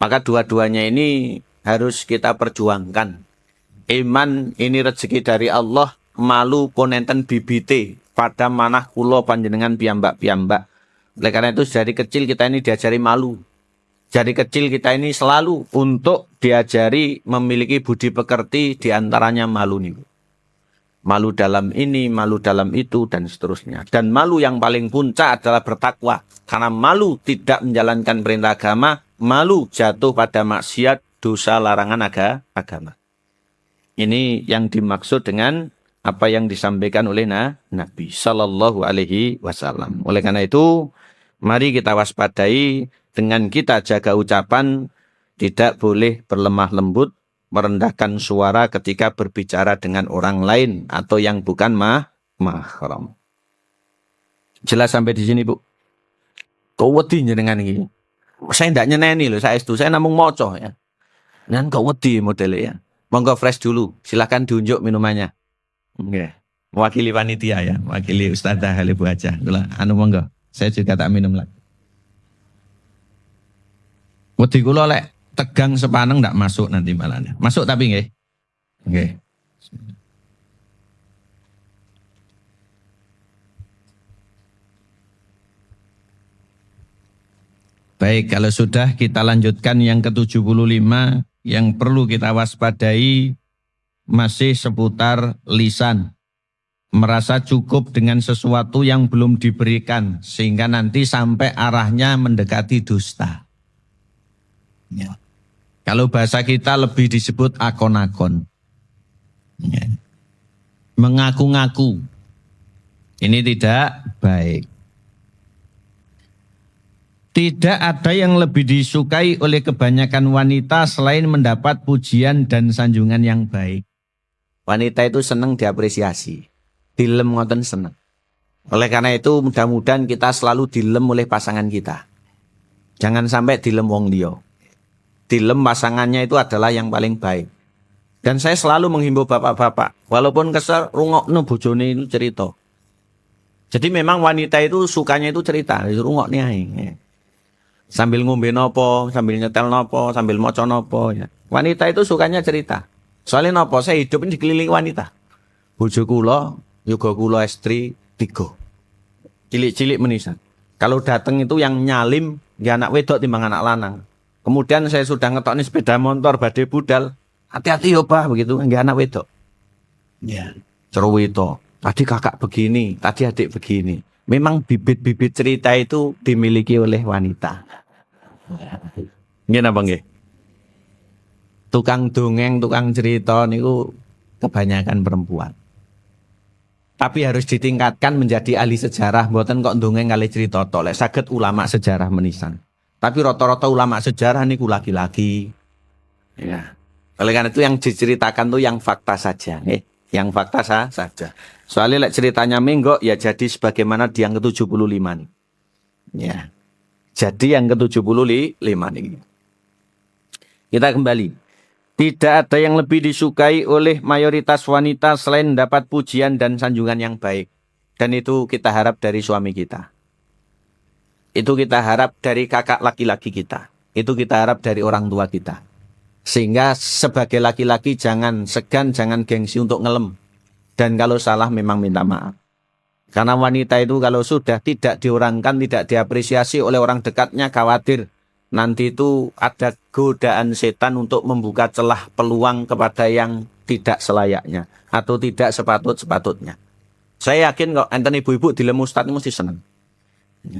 Speaker 2: Maka dua-duanya ini harus kita perjuangkan. Iman ini rezeki dari Allah, malu ponenten bibite pada manah kula panjenengan piyambak-piyambak. Oleh karena itu dari kecil kita ini diajari malu. Dari kecil kita ini selalu untuk diajari memiliki budi pekerti, diantaranya malu nih. Malu dalam ini, malu dalam itu, dan seterusnya. Dan malu yang paling puncak adalah bertakwa. Karena malu tidak menjalankan perintah agama, malu jatuh pada maksiat, dosa larangan agama. Ini yang dimaksud dengan apa yang disampaikan oleh Nabi Sallallahu Alaihi Wasallam. Oleh karena itu, mari kita waspadai dengan kita jaga ucapan, tidak boleh berlemah lembut, merendahkan suara ketika berbicara dengan orang lain atau yang bukan mahram. Jelas sampai di sini, Bu? Kau wedi dengan ini. Saya tidak nyeneni loh, saya namung moco ya. Dan kau wedi modelnya ya. Monggo fresh dulu, silakan diunjuk minumannya. Oke. Mewakili panitia ya, mewakili Ustazah Halibu aja. Anu monggo, saya juga tak minum lagi. Wedi kula lek tegang sepaneng ndak masuk nanti malahnya. Masuk tapi nggih. Nggih. Baik, kalau sudah kita lanjutkan yang ke-75 yang perlu kita waspadai masih seputar lisan. Merasa cukup dengan sesuatu yang belum diberikan sehingga nanti sampai arahnya mendekati dusta. Ya. Kalau bahasa kita lebih disebut akon-akon. Ya. Mengaku-ngaku. Ini tidak baik. Tidak ada yang lebih disukai oleh kebanyakan wanita selain mendapat pujian dan sanjungan yang baik. Wanita itu senang diapresiasi. Dilem ngoten senang. Oleh karena itu mudah-mudahan kita selalu dilem oleh pasangan kita. Jangan sampai dilem wong liya. Dilem pasangannya itu adalah yang paling baik. Dan saya selalu menghimbau bapak-bapak, walaupun kesel rungokno bojone itu cerita. Jadi memang wanita itu sukanya itu cerita, rungokne ae. Sambil ngombe nopo, sambil nyetel nopo, sambil maca nopo ya. Wanita itu sukanya cerita. Soalnya nopo, saya hidup ini dikelilingi wanita. Bojo kula, yoga kula istri 3. Cilik-cilik menisan. Kalau datang itu yang nyalim ya anak wedok timbang anak lanang. Kemudian saya sudah ngetokni sepeda motor badhe budal, hati-hati yo Pak begitu, enggak anak wedok. Ya, cerewet. Tadi kakak begini, tadi adik begini. Memang bibit-bibit cerita itu dimiliki oleh wanita. Nggih napa nggih? Tukang dongeng, tukang cerita niku kebanyakan perempuan. Tapi harus ditingkatkan menjadi ahli sejarah, mboten kok dongeng kali cerita tok. Lek saged ulama sejarah menisan. Tapi rata-rata ulama sejarah niku laki-laki. Ya. Oleh karena itu yang diceritakan tuh yang fakta saja, nggih. Yang fakta saja. Soalnya lek ceritanya menggok ya jadi sebagaimana di yang ke-75 nih. Ya. Jadi yang ke-75 nih. Kita kembali. Tidak ada yang lebih disukai oleh mayoritas wanita selain dapat pujian dan sanjungan yang baik. Dan itu kita harap dari suami kita. Itu kita harap dari kakak laki-laki kita. Itu kita harap dari orang tua kita. Sehingga sebagai laki-laki jangan segan, jangan gengsi untuk ngelem. Dan kalau salah memang minta maaf. Karena wanita itu kalau sudah tidak diorangkan, tidak diapresiasi oleh orang dekatnya, khawatir. Nanti itu ada godaan setan untuk membuka celah peluang kepada yang tidak selayaknya. Atau tidak sepatut-sepatutnya. Saya yakin kok enten ibu-ibu dilem ustadz mesti senang.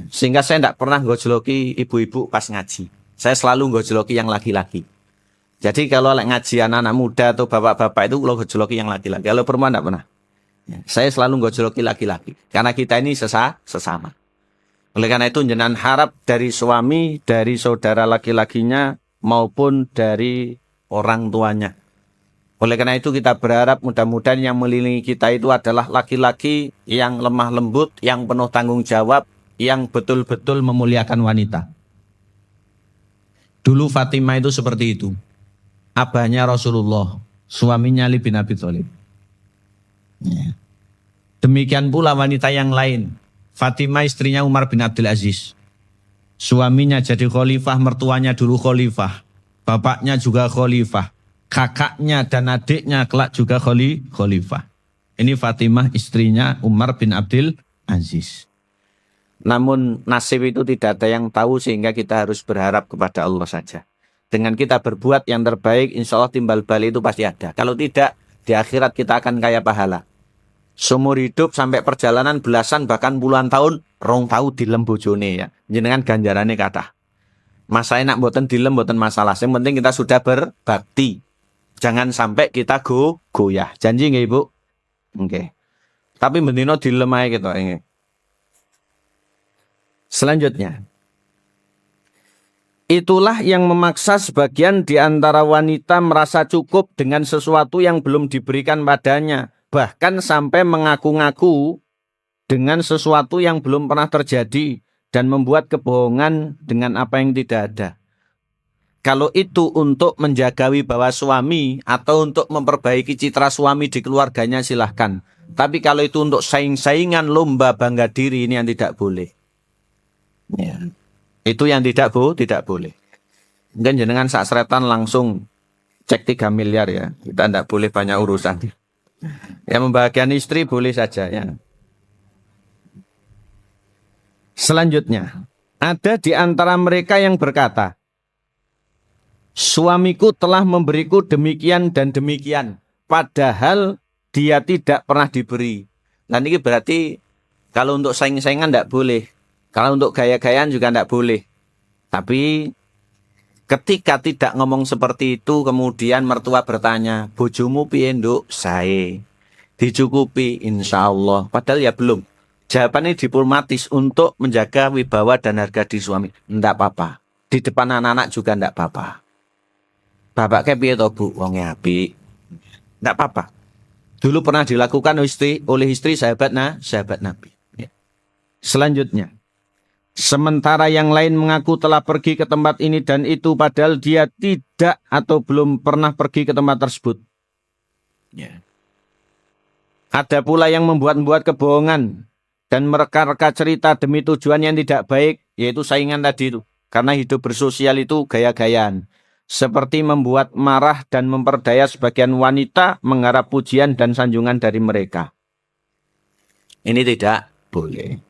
Speaker 2: Sehingga saya tidak pernah gojloki ibu-ibu pas ngaji. Saya selalu gojloki yang laki-laki. Jadi kalau ngaji anak-anak muda atau bapak-bapak itu kalau gojloki yang laki-laki. Kalau perempuan tidak pernah. Ya, saya selalu gojloki laki-laki. Karena kita ini sesama. Oleh karena itu jenengan harap dari suami, dari saudara laki-lakinya maupun dari orang tuanya. Oleh karena itu kita berharap mudah-mudahan yang melindungi kita itu adalah laki-laki yang lemah lembut, yang penuh tanggung jawab, yang betul-betul memuliakan wanita. Dulu Fatimah itu seperti itu. Abahnya Rasulullah, suaminya Ali bin Abi Thalib. Ya. Demikian pula wanita yang lain. Fatimah istrinya Umar bin Abdul Aziz. Suaminya jadi khalifah, mertuanya dulu khalifah. Bapaknya juga khalifah. Kakaknya dan adiknya kelak juga khalifah. Ini Fatimah istrinya Umar bin Abdul Aziz. Namun nasib itu tidak ada yang tahu sehingga kita harus berharap kepada Allah saja. Dengan kita berbuat yang terbaik, insya Allah timbal balik itu pasti ada. Kalau tidak, di akhirat kita akan kaya pahala. Seumur hidup sampai perjalanan belasan bahkan puluhan tahun, rong tahu dilem bojone ya. Jenengan ganjarane kathah. Masa enak mboten dilem mboten masalah. Yang penting kita sudah berbakti. Jangan sampai kita goyah. Janji nggih Ibu? Oke. Tapi bendino dilem ae gitu nggih. Selanjutnya. Itulah yang memaksa sebagian di antara wanita merasa cukup dengan sesuatu yang belum diberikan padanya. Bahkan sampai mengaku-ngaku dengan sesuatu yang belum pernah terjadi dan membuat kebohongan dengan apa yang tidak ada. Kalau itu untuk menjaga wibawa suami atau untuk memperbaiki citra suami di keluarganya silahkan. Tapi kalau itu untuk saing-saingan lomba bangga diri ini yang tidak boleh. Ya. Itu yang tidak boleh. Mungkin jenengan saksretan langsung cek 3 miliar ya. Kita tidak boleh banyak urusan. Ya membahagiakan istri boleh saja ya. Selanjutnya, ada di antara mereka yang berkata, suamiku telah memberiku demikian dan demikian, padahal dia tidak pernah diberi. Nah ini berarti kalau untuk saing-saingan tidak boleh. Kalau untuk gaya-gayaan juga tidak boleh. Tapi ketika tidak ngomong seperti itu, kemudian mertua bertanya, bojomu piye nduk? Sae. Dicukupi insya Allah. Padahal ya belum. Jawabannya diplomatis untuk menjaga wibawa dan harga diri suami. Tidak apa-apa. Di depan anak-anak juga tidak apa-apa. Bapak piye to Bu? Wonge apik. Tidak apa-apa. Dulu pernah dilakukan oleh istri sahabat Nabi. Selanjutnya. Sementara yang lain mengaku telah pergi ke tempat ini dan itu padahal dia tidak atau belum pernah pergi ke tempat tersebut. Ya. Ada pula yang membuat-buat kebohongan dan mereka-reka cerita demi tujuan yang tidak baik, yaitu saingan tadi itu. Karena hidup bersosial itu gaya-gayaan. Seperti membuat marah dan memperdaya sebagian wanita mengharap pujian dan sanjungan dari mereka. Ini tidak boleh.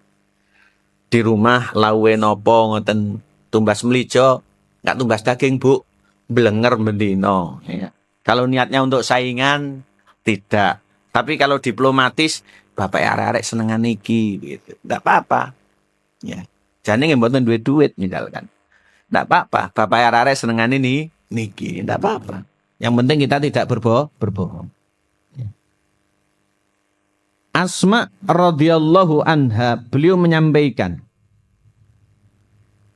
Speaker 2: Di rumah lawe nopo ngoten tumbas melijo, nggak tumbas daging Bu, blenger bendino ya. Kalau niatnya untuk saingan, tidak. Tapi kalau diplomatis, bapak arek-arek senengan iki gitu. Enggak apa-apa. Ya. Jane nggih mboten duwe duit misalkan. Enggak apa-apa. Bapak arek-arek senengan ini niki, enggak apa-apa. Yang penting kita tidak berbohong. Ya. Asma radhiyallahu anha, beliau menyampaikan.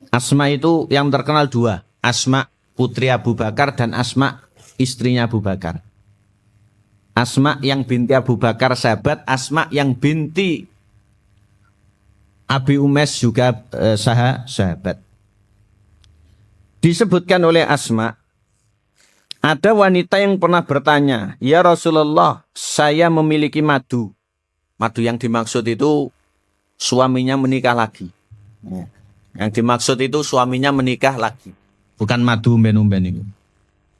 Speaker 2: Asma itu yang terkenal dua. Asma putri Abu Bakar dan Asma istrinya Abu Bakar. Asma yang binti Abu Bakar sahabat, Asma yang binti Abi Umes juga sahabat. Disebutkan oleh Asma, ada wanita yang pernah bertanya, "Ya Rasulullah, saya memiliki madu." Madu yang dimaksud itu suaminya menikah lagi. Yang dimaksud itu suaminya menikah lagi. Bukan madu umben-umben itu.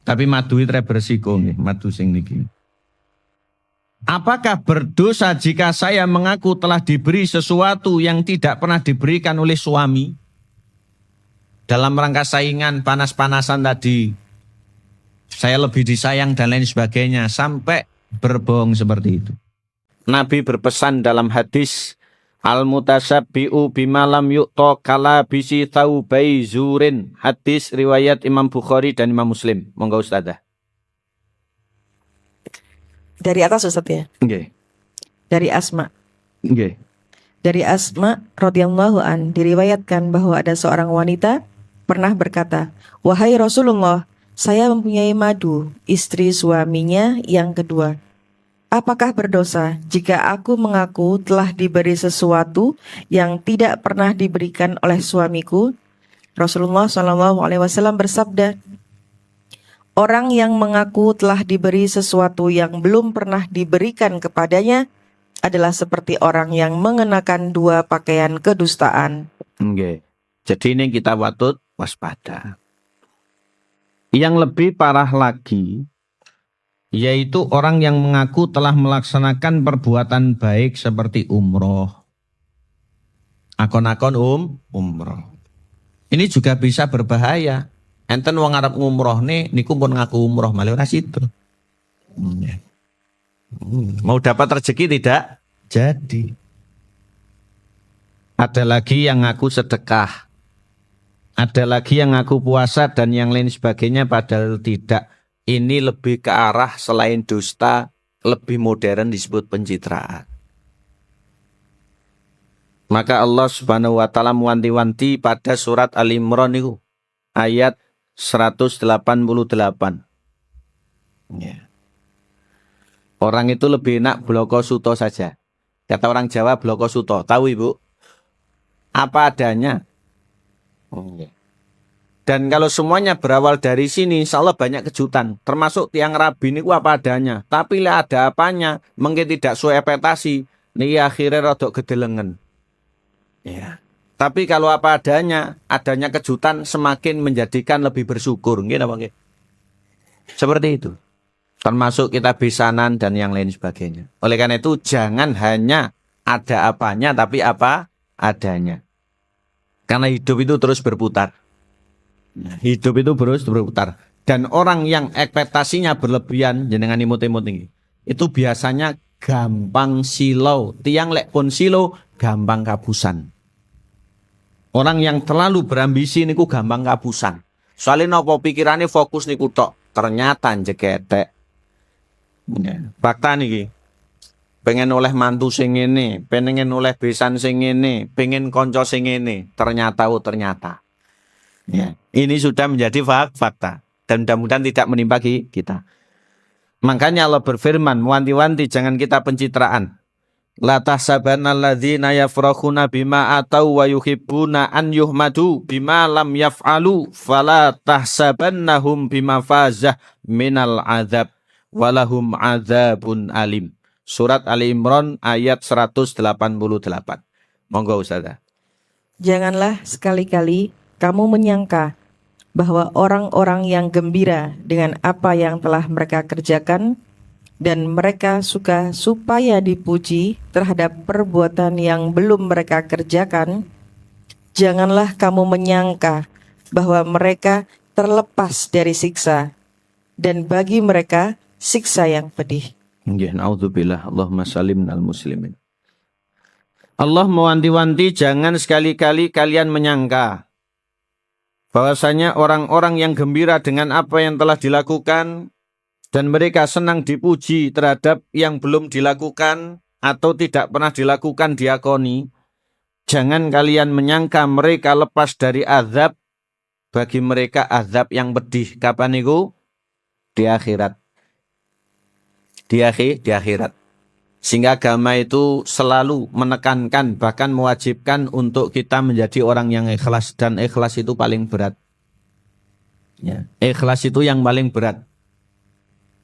Speaker 2: Tapi madu itu bersiko nih, madu sing niki. Apakah berdosa jika saya mengaku telah diberi sesuatu yang tidak pernah diberikan oleh suami? Dalam rangka saingan panas-panasan tadi, saya lebih disayang dan lain sebagainya, sampai berbohong seperti itu. Nabi berpesan dalam hadis, Al-mutasabbi'u bimalam yu'to kala bisi thaubai zurin. Hadis riwayat Imam Bukhari dan Imam Muslim. Monggo Ustazah.
Speaker 3: Dari atas Ustaz ya.
Speaker 2: Nggih.
Speaker 3: Dari Asma.
Speaker 2: Nggih.
Speaker 3: Dari Asma radhiyallahu an diriwayatkan bahwa ada seorang wanita pernah berkata, "Wahai Rasulullah, saya mempunyai madu, istri suaminya yang kedua. Apakah berdosa jika aku mengaku telah diberi sesuatu yang tidak pernah diberikan oleh suamiku?" Rasulullah SAW bersabda, orang yang mengaku telah diberi sesuatu yang belum pernah diberikan kepadanya adalah seperti orang yang mengenakan dua pakaian kedustaan.
Speaker 2: Nggih. Jadi ini kita patut waspada. Yang lebih parah lagi, yaitu orang yang mengaku telah melaksanakan perbuatan baik seperti umroh. Akon-akon umroh. Ini juga bisa berbahaya. Enten wong arep ngumroh nih, niku pun ngaku umroh malah ora situ. Mau dapat rezeki tidak? Jadi. Ada lagi yang ngaku sedekah. Ada lagi yang ngaku puasa dan yang lain sebagainya padahal tidak. Ini lebih ke arah selain dusta, lebih modern disebut pencitraan. Maka Allah Subhanahu wa taala mewanti-wanti pada surat Al-Imran itu ayat 188. Ya. Orang itu lebih enak bloko suto saja. Kata orang Jawa bloko suto. Tahu Ibu? Apa adanya. Dan kalau semuanya berawal dari sini, insya Allah banyak kejutan. Termasuk tiang rabi ini apa adanya. Tapi lah ada apanya, mungkin tidak sesuai ekspektasi. Ini akhirnya rodok gedelengen. Ya. Tapi kalau apa adanya kejutan semakin menjadikan lebih bersyukur. Nggih. Seperti itu. Termasuk kita besanan dan yang lain sebagainya. Oleh karena itu jangan hanya ada apanya, tapi apa adanya. Karena hidup itu terus berputar. Hidup itu terus berputar. Dan orang yang ekspektasinya berlebihan, jenengan imut-imut ini, itu biasanya gampang silau. Tiang lek pun silau, gampang kabusan. Orang yang terlalu berambisi niku gampang kabusan. Soalnya nopo pikirannya fokus niku tok. Ternyata jegetek. Fakta niki. Pengen oleh mantu sing ngene, pengen oleh besan sing ngene, pengen konco sing ngene. Ternyata. Ya, ini sudah menjadi fakta. Dan mudah-mudahan tidak menimpa kita. Makanya Allah berfirman, wanti-wanti jangan kita pencitraan. La tahsabanna alladzina yafrakhuna bima atau wa yuhibbuna an yuhmadu bima lam yaf'alu fala tahsabannahum bimafazah minal azab walahum azabun alim. Surat Ali Imran ayat 188. Monggo Ustazah.
Speaker 3: Janganlah sekali-kali kamu menyangka bahwa orang-orang yang gembira dengan apa yang telah mereka kerjakan dan mereka suka supaya dipuji terhadap perbuatan yang belum mereka kerjakan, janganlah kamu menyangka bahwa mereka terlepas dari siksa. dan bagi mereka siksa yang pedih.
Speaker 2: Nggih, naudzubillah. Allahumma salimnal muslimin. Allah mewanti-wanti jangan sekali-kali kalian menyangka bahwasanya orang-orang yang gembira dengan apa yang telah dilakukan dan mereka senang dipuji terhadap yang belum dilakukan atau tidak pernah dilakukan diakoni, jangan kalian menyangka mereka lepas dari azab. Bagi mereka azab yang pedih. Kapan itu? Di akhirat. Di akhirat. Sehingga agama itu selalu menekankan, bahkan mewajibkan untuk kita menjadi orang yang ikhlas. Dan ikhlas itu paling berat. Ya. Ikhlas itu yang paling berat.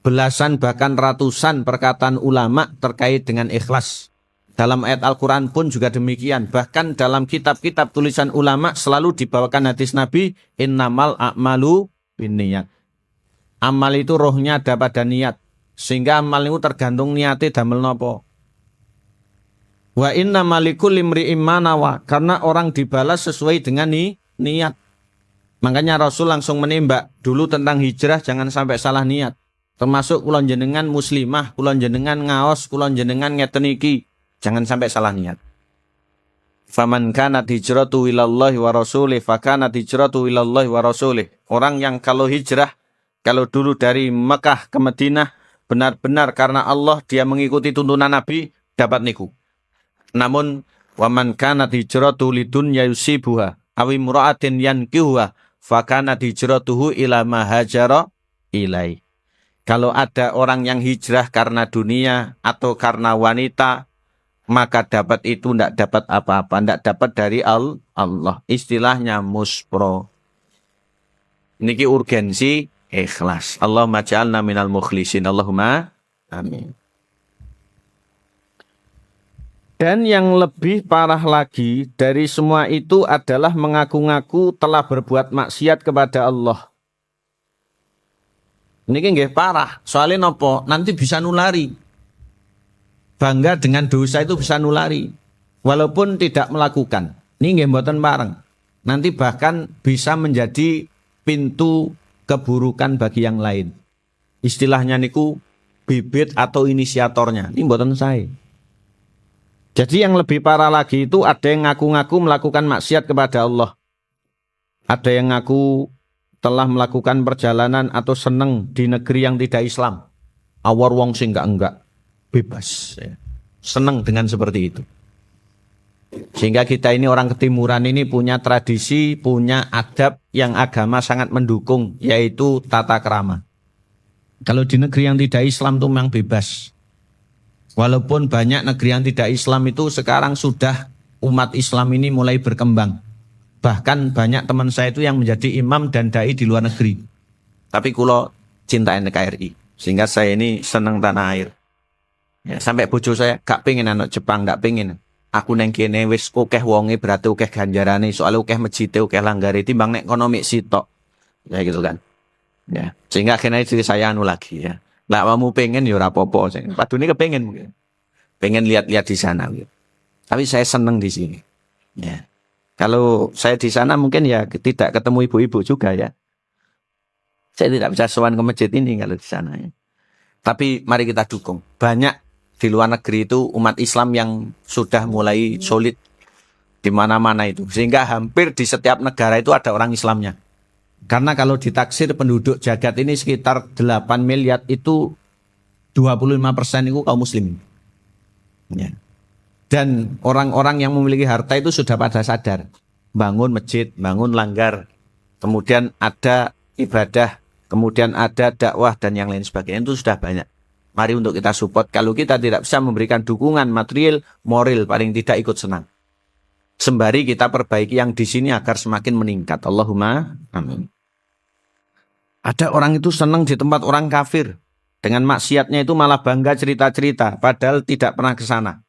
Speaker 2: Belasan bahkan ratusan perkataan ulama terkait dengan ikhlas. Dalam ayat Al-Quran pun juga demikian. Bahkan dalam kitab-kitab tulisan ulama selalu dibawakan hadis Nabi, innamal a'malu binniyat. Amal itu rohnya ada pada niat. Sehingga amal itu tergantung niatnya damel nopo. Wa inna malikul limri'im manawa. Karena orang dibalas sesuai dengan niat. Makanya Rasul langsung menembak dulu tentang hijrah, jangan sampai salah niat. Termasuk kulon jenengan muslimah, kulon jenengan ngaos, kulon jenengan ngeten iki. Jangan sampai salah niat. Faman kanat hijratu ilallahi wa rasulih, fakanat hijratu ilallahi wa rasulih. Orang yang kalau hijrah, kalau dulu dari Mekah ke Madinah, benar-benar karena Allah dia mengikuti tuntunan Nabi, dapat niku. Namun, waman kanat hijratu lidunya yusibuha, awi mura'atin yankihuha, fakanat hijratuhu ila ma hajara ilai. Kalau ada orang yang hijrah karena dunia atau karena wanita, maka dapat itu tidak dapat apa-apa, tidak dapat dari Allah. Istilahnya muspro. Niki urgensi ikhlas. Allahumma ja'alna minal mukhlisin. Allahumma amin. Dan yang lebih parah lagi dari semua itu adalah mengaku-ngaku telah berbuat maksiat kepada Allah. Niki nggih parah. Soalnya nopo? Nanti bisa nulari. Bangga dengan dosa itu bisa nulari. Walaupun tidak melakukan. Ini nggih mboten bareng. Nanti bahkan bisa menjadi pintu keburukan bagi yang lain. Istilahnya niku bibit atau inisiatornya. Ini mboten saya. Jadi yang lebih parah lagi itu ada yang ngaku-ngaku melakukan maksiat kepada Allah. Ada yang ngaku telah melakukan perjalanan atau seneng di negeri yang tidak Islam. Awar wong sing enggak. Bebas. Senang dengan seperti itu. Sehingga kita ini orang ketimuran ini punya tradisi, punya adab yang agama sangat mendukung, yaitu tata krama. Kalau di negeri yang tidak Islam itu memang bebas. Walaupun banyak negeri yang tidak Islam itu sekarang sudah umat Islam ini mulai berkembang. Bahkan banyak teman saya itu yang menjadi imam dan dai di luar negeri. Tapi kulo cinta NKRI. Sehingga saya ini senang tanah air. Ya, sampai bojo saya gak pengen anak Jepang, gak pengen. Aku neng kene wis akeh wonge berarti akeh ganjarane, soalnya akeh masjide, akeh langgare timbang nek ekonomi sitok. Ya gitu kan. Ya, sehingga akhirnya istri saya anu lagi ya. Lah kamu pengen ya ora apa-apa, padune kepengen mungkin. Pengen lihat-lihat di sana gitu. Tapi saya seneng di sini. Ya. Kalau saya di sana mungkin ya tidak ketemu ibu-ibu juga ya. Saya tidak bisa sowan ke masjid ini kalau di sana ya. Tapi mari kita dukung. Banyak di luar negeri itu umat Islam yang sudah mulai solid di mana-mana itu. Sehingga hampir di setiap negara itu ada orang Islamnya. Karena kalau ditaksir penduduk jagat ini sekitar 8 miliar itu 25% itu kaum muslim. Ya. Dan orang-orang yang memiliki harta itu sudah pada sadar. Bangun masjid, bangun langgar. Kemudian ada ibadah. Kemudian ada dakwah dan yang lain sebagainya. Itu sudah banyak. Mari untuk kita support. Kalau kita tidak bisa memberikan dukungan material, moral paling tidak ikut senang. Sembari kita perbaiki yang di sini agar semakin meningkat. Allahumma amin. Ada orang itu senang di tempat orang kafir. Dengan maksiatnya itu malah bangga cerita-cerita. Padahal tidak pernah ke sana.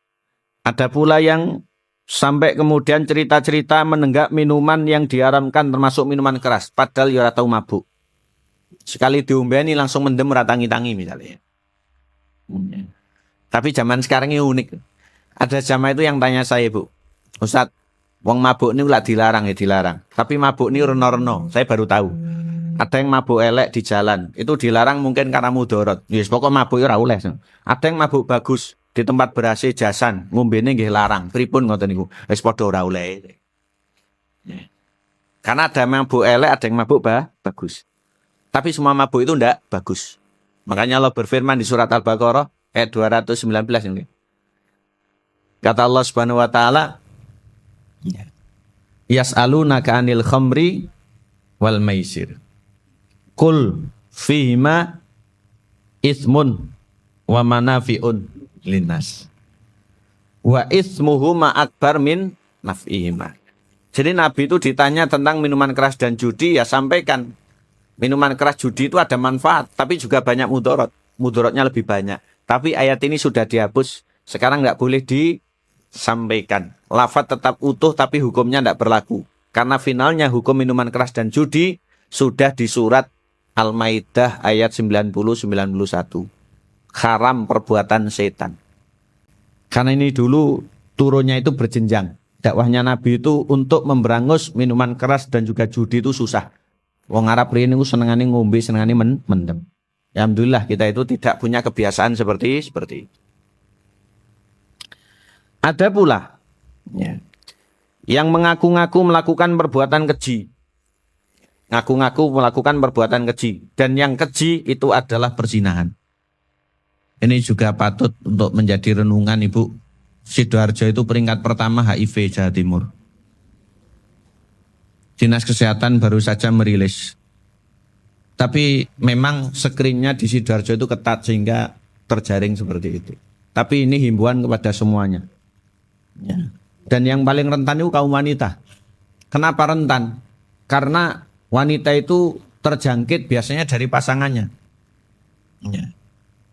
Speaker 2: Ada pula yang sampai kemudian cerita-cerita menenggak minuman yang diharamkan termasuk minuman keras. Padahal ya ora tahu mabuk. Sekali diombeni langsung mendem ratangi-tangi misalnya. Tapi zaman sekarang ini unik. Ada jamaah itu yang tanya saya, Bu. Ustaz, wong mabuk ini ulah dilarang ya dilarang. Tapi mabuk ini reno-reno. Saya baru tahu. Ada yang mabuk elek di jalan, itu dilarang mungkin karena mudorot. Yes, pokok mabuk ora oleh. Ada yang mabuk bagus di tempat ber-AC jasan, ngombene nggih larang. Pripun ngoten niku? Wis padha ora oleh. Karena ada yang mabuk elek, ada yang mabuk bagus. Tapi semua mabuk itu ndak bagus. Makanya Allah berfirman di surat Al-Baqarah ayat 219 ini. Kata Allah Subhanahu wa taala, yas'alunaka 'anil khamri wal maisir. Qul fihima ismun wa manafi'un linnas. Wa ismuhuma akbar min naf'ihima. Jadi Nabi itu ditanya tentang minuman keras dan judi, ya sampaikan. Minuman keras judi itu ada manfaat, tapi juga banyak mudorot. Mudorotnya lebih banyak. Tapi ayat ini sudah dihapus. Sekarang nggak boleh disampaikan. Lafaz tetap utuh, tapi hukumnya nggak berlaku. Karena finalnya hukum minuman keras dan judi sudah di surat Al-Maidah ayat 90-91. Haram perbuatan setan. Karena ini dulu turunnya itu berjenjang. Dakwahnya Nabi itu untuk memberangus minuman keras dan juga judi itu susah. Wong Arab ini senengane ngombe, senengane mendem. Alhamdulillah kita itu tidak punya kebiasaan seperti itu. Ada pula yang mengaku-ngaku melakukan perbuatan keji. Ngaku-ngaku melakukan perbuatan keji. Dan yang keji itu adalah perzinahan. Ini juga patut untuk menjadi renungan Ibu. Sidoarjo itu peringkat pertama HIV Jawa Timur. Dinas Kesehatan baru saja merilis. Tapi memang screennya di Sidoarjo itu ketat sehingga terjaring seperti itu. Tapi ini himbauan kepada semuanya. Ya. Dan yang paling rentan itu kaum wanita. Kenapa rentan? Karena wanita itu terjangkit biasanya dari pasangannya. Ya.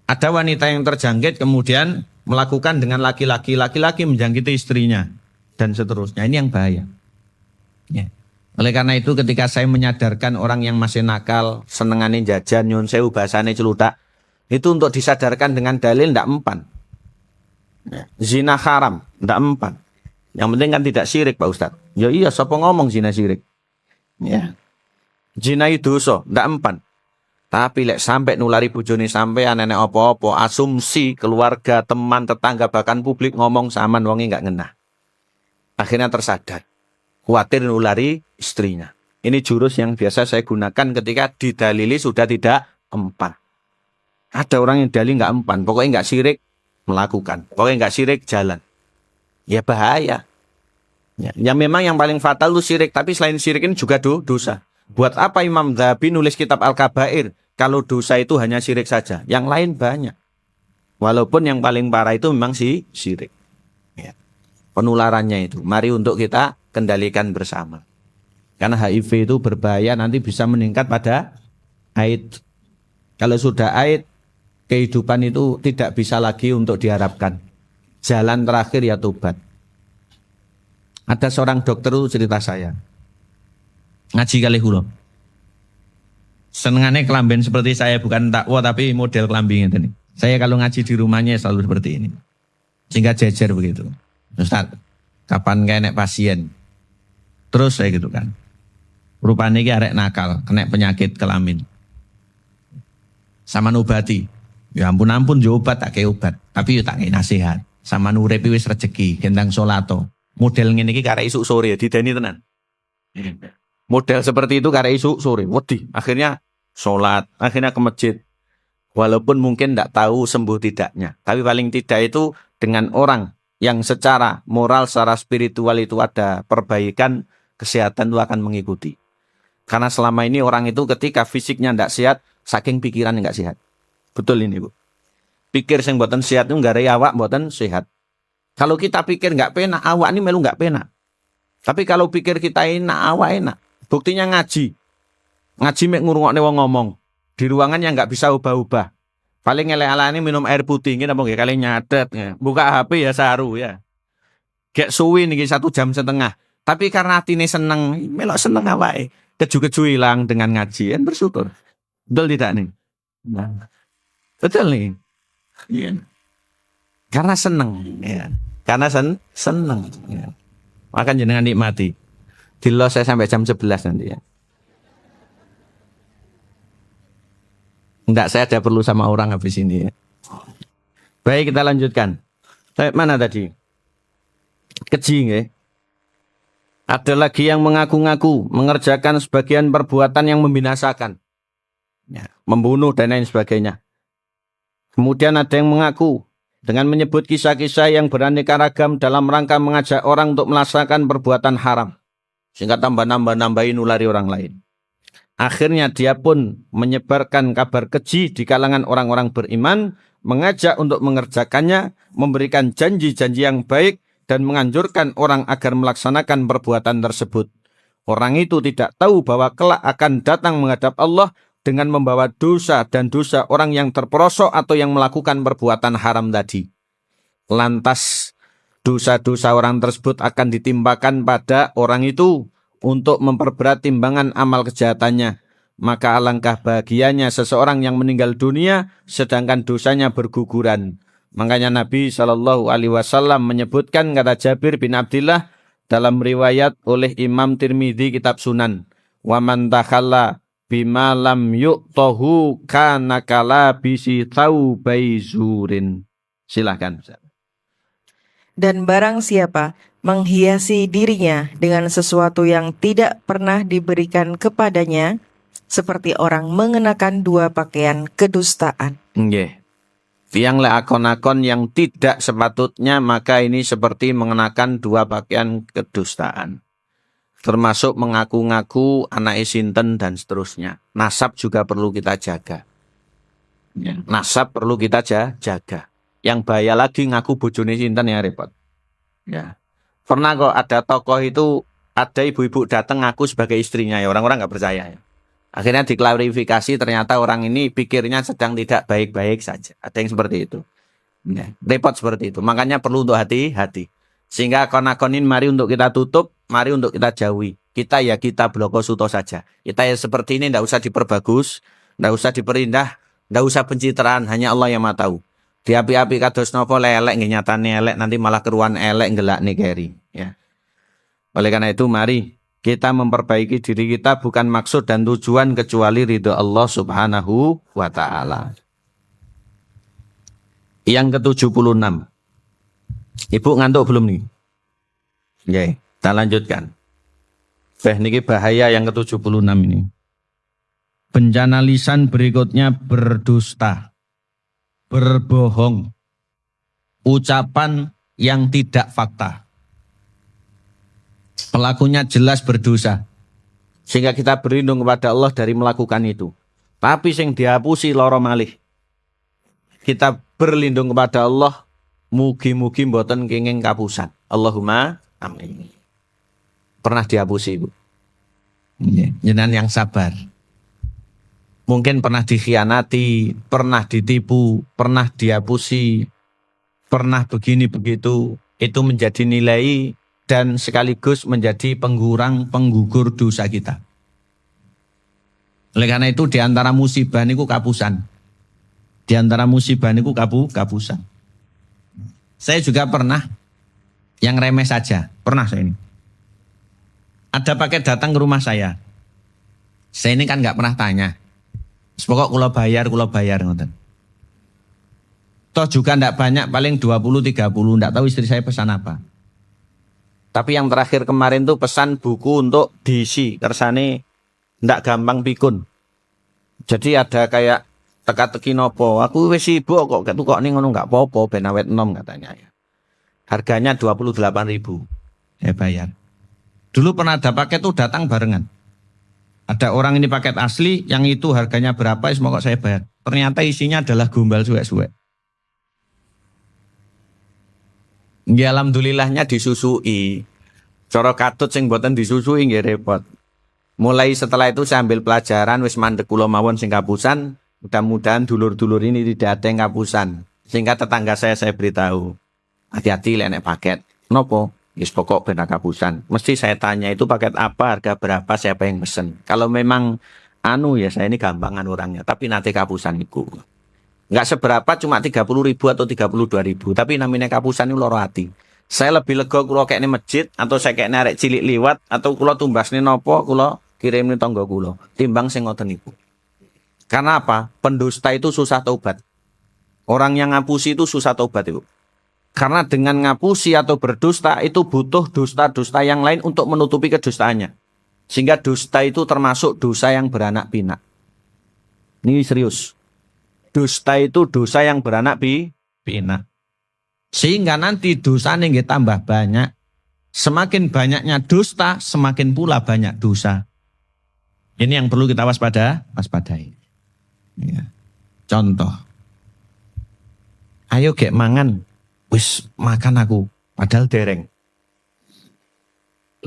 Speaker 2: Ada wanita yang terjangkit kemudian melakukan dengan laki-laki. Laki-laki menjangkiti istrinya. Dan seterusnya. Ini yang bahaya. Ya. Oleh karena itu ketika saya menyadarkan orang yang masih nakal, senengane jajan, nyun sewu bahasane celutak, itu untuk disadarkan dengan dalil ndak mempan. Zina haram, ndak mempan. Yang penting kan tidak syirik Pak Ustadz. Ya iya, siapa ngomong zina syirik? Ya. Zina itu dosa, ndak mempan. Tapi lek sampai nulari bojone sampean nenek apa-apa, asumsi keluarga, teman, tetangga, bahkan publik ngomong saman wonge enggak ngenah. Akhirnya tersadar. Khawatir nulari istrinya. Ini jurus yang biasa saya gunakan ketika didalili sudah tidak empan. Ada orang yang dalil nggak empan, pokoknya nggak syirik melakukan, pokoknya nggak syirik jalan. Ya bahaya. Ya memang yang paling fatal itu syirik, tapi selain syirik ini juga dosa. Buat apa Imam Dzahabi nulis kitab Al-Kabair kalau dosa itu hanya syirik saja, yang lain banyak. Walaupun yang paling parah itu memang syirik. Ya. Penularannya itu, mari untuk kita kendalikan bersama. Karena HIV itu berbahaya, nanti bisa meningkat pada haid. Kalau sudah haid, kehidupan itu tidak bisa lagi untuk diharapkan. Jalan terakhir ya tobat. Ada seorang dokter itu cerita saya. Ngaji kali kula. Senengane kelamben seperti saya, bukan takwa tapi model kelambi ngene. Saya kalau ngaji di rumahnya selalu seperti ini. Sehingga jejer begitu. Ustaz, kapan kena pasien? Terus saya gitu kan. Rupanya ini arek nakal, kena penyakit kelamin. Sama nubati. Ya ampun yo obat tak kayak obat, tapi yo tak kayak nasihat. Sama nurepi wis rezeki, gendang solato. Model ngene iki karek isuk sore dideni tenan. Model seperti itu karek isuk sore, wedi. Akhirnya sholat, akhirnya ke masjid. Walaupun mungkin tidak tahu sembuh tidaknya, tapi paling tidak itu dengan orang yang secara moral, secara spiritual itu ada perbaikan, kesehatan itu akan mengikuti. Karena selama ini orang itu ketika fisiknya tidak sehat, saking pikiran nggak sehat. Betul ini Bu. Pikir sing mboten sehat itu nggak ada awak mboten sehat. Kalau kita pikir nggak penak, awak ini melu nggak penak. Tapi kalau pikir kita enak, awak enak. Buktinya ngaji. Ngaji mek ngurungokne wong ngomong. Di ruangan yang nggak bisa ubah-ubah. Paling elek-elekane minum air putih ini apa nggih kali nyadet ya. Buka HP ya saru ya. Gek suwi niki 1,5 jam. Tapi karena atine seneng, melok seneng awake. Keju-keju hilang dengan ngaji, kan bersyukur. Betul tidak nih? Nah, betul nih. Iya. Karena seneng, ya. Karena seneng. Ya. Makan jenengan nikmati. Dilos saya sampai jam 11 nanti ya. Enggak, saya ada perlu sama orang habis ini ya. Baik, kita lanjutkan. Mana tadi? Keji nggih. Ada lagi yang mengaku-ngaku mengerjakan sebagian perbuatan yang membinasakan. Ya, membunuh dan lain sebagainya. Kemudian ada yang mengaku dengan menyebut kisah-kisah yang beraneka ragam dalam rangka mengajak orang untuk melaksanakan perbuatan haram. Sehingga tambah-nambahin nulari orang lain. Akhirnya dia pun menyebarkan kabar keji di kalangan orang-orang beriman, mengajak untuk mengerjakannya, memberikan janji-janji yang baik, dan menganjurkan orang agar melaksanakan perbuatan tersebut. Orang itu tidak tahu bahwa kelak akan datang menghadap Allah dengan membawa dosa dan dosa orang yang terperosok atau yang melakukan perbuatan haram tadi. Lantas dosa-dosa orang tersebut akan ditimpakan pada orang itu untuk memperberat timbangan amal kejahatannya. Maka alangkah bahagianya seseorang yang meninggal dunia sedangkan dosanya berguguran. Makanya Nabi SAW menyebutkan, kata Jabir bin Abdillah dalam riwayat oleh Imam Tirmidzi kitab Sunan, wa man takhalla bima lam yu'tahu kana kala bisi taubai zurin. Silakan.
Speaker 3: Dan barang siapa menghiasi dirinya dengan sesuatu yang tidak pernah diberikan kepadanya, seperti orang mengenakan dua pakaian kedustaan.
Speaker 2: Nggih. Yang lakon-lakon yang tidak sepatutnya, maka ini seperti mengenakan dua pakaian kedustaan. Termasuk mengaku-ngaku anak sinten dan seterusnya. Nasab juga perlu kita jaga. Ya, nasab perlu kita jaga. Yang bahaya lagi ngaku bojone sinten ya repot. Ya. Pernah kok ada tokoh itu, ada ibu-ibu datang ngaku sebagai istrinya, ya orang-orang nggak percaya ya. Akhirnya diklarifikasi, ternyata orang ini pikirnya sedang tidak baik-baik saja. Ada yang seperti itu. Ya, repot seperti itu. Makanya perlu untuk hati-hati. Sehingga akon-akonin mari untuk kita tutup, mari untuk kita jauhi. Kita ya kita bloko suto saja. Kita ya seperti ini, tidak usah diperbagus, tidak usah diperindah, tidak usah pencitraan, hanya Allah yang maha tahu. Di api-api kados nopo lelek, nyatane elek, nanti malah keruan elek ngelak nih keri. Ya. Oleh karena itu mari kita memperbaiki diri kita, bukan maksud dan tujuan kecuali ridho Allah Subhanahu wa ta'ala. Yang ke-76. Ibu ngantuk belum nih? Ya, kita lanjutkan. Niki bahaya yang ke-76 ini. Bencana lisan berikutnya berdusta, berbohong, ucapan yang tidak fakta. Pelakunya jelas berdosa. Sehingga kita berlindung kepada Allah dari melakukan itu. Tapi sing dihapusi loro malih. Kita berlindung kepada Allah, mugi-mugi mboten kenging kapusan. Allahumma amin. Pernah dihapusi, Bu? Jenengan yang sabar. Mungkin pernah dikhianati, pernah ditipu, pernah dihapusi, pernah begini begitu. Itu menjadi nilai dan sekaligus menjadi penggugur dosa kita. Oleh karena itu di antara musibah niku kapusan. Di antara musibah niku kapusan. Saya juga pernah yang remeh saja. Pernah saya ini. Ada paket datang ke rumah saya. Saya ini kan nggak pernah tanya. Pokok kula bayar ngoten. Toh juga ndak banyak, paling 20-30, ndak tahu istri saya pesan apa. Tapi yang terakhir kemarin tuh pesan buku untuk diisi, kersane ndak gampang pikun. Jadi ada kayak teka-teki nopo, aku wis sibuk kok ning ngono nggak apa-apa ben awet enom katanya ya. Harganya 28.000. Saya bayar. Dulu pernah ada paket tuh datang barengan. Ada orang ini paket asli, yang itu harganya berapa, semoga saya bayar. Ternyata isinya adalah gombal suwek-suwek. Ya alhamdulillahnya disusui. Cara katut sing boten disusui nggih repot. Mulai setelah itu saya ambil pelajaran, wis mandek kula mawon sing kapusan, mudah-mudahan dulur-dulur ini tidak ada yang kapusan. Sehingga tetangga saya beritahu, hati-hati lek nek paket. Nopo? Wis pokok ben kapusan. Mesti saya tanya itu paket apa, harga berapa, siapa yang pesen. Kalau memang ya saya ini gampangan orangnya, tapi nanti kapusan iku. Enggak seberapa, cuma 30.000 atau 32.000, tapi namanya kapusan itu loro hati. Saya lebih lega kula kekne masjid, atau saya kekne arek cilik liwat, atau kula tumbasne nopo, kula kirimne tangga kula, timbang sing ngoten niku. Karena apa? Pendusta itu susah taubat. Orang yang ngapusi itu susah taubat itu. Karena dengan ngapusi atau berdusta itu butuh dusta-dusta yang lain untuk menutupi kedustaannya. Sehingga dusta itu termasuk dosa yang beranak pinak. Ini serius. Dusta itu dosa yang beranak pinak. Sehingga nanti dosanya nggih tambah banyak. Semakin banyaknya dusta, semakin pula banyak dosa. Ini yang perlu kita waspadai. Ya. Contoh. Ayo gek mangan. Wis makan aku. Padahal dereng.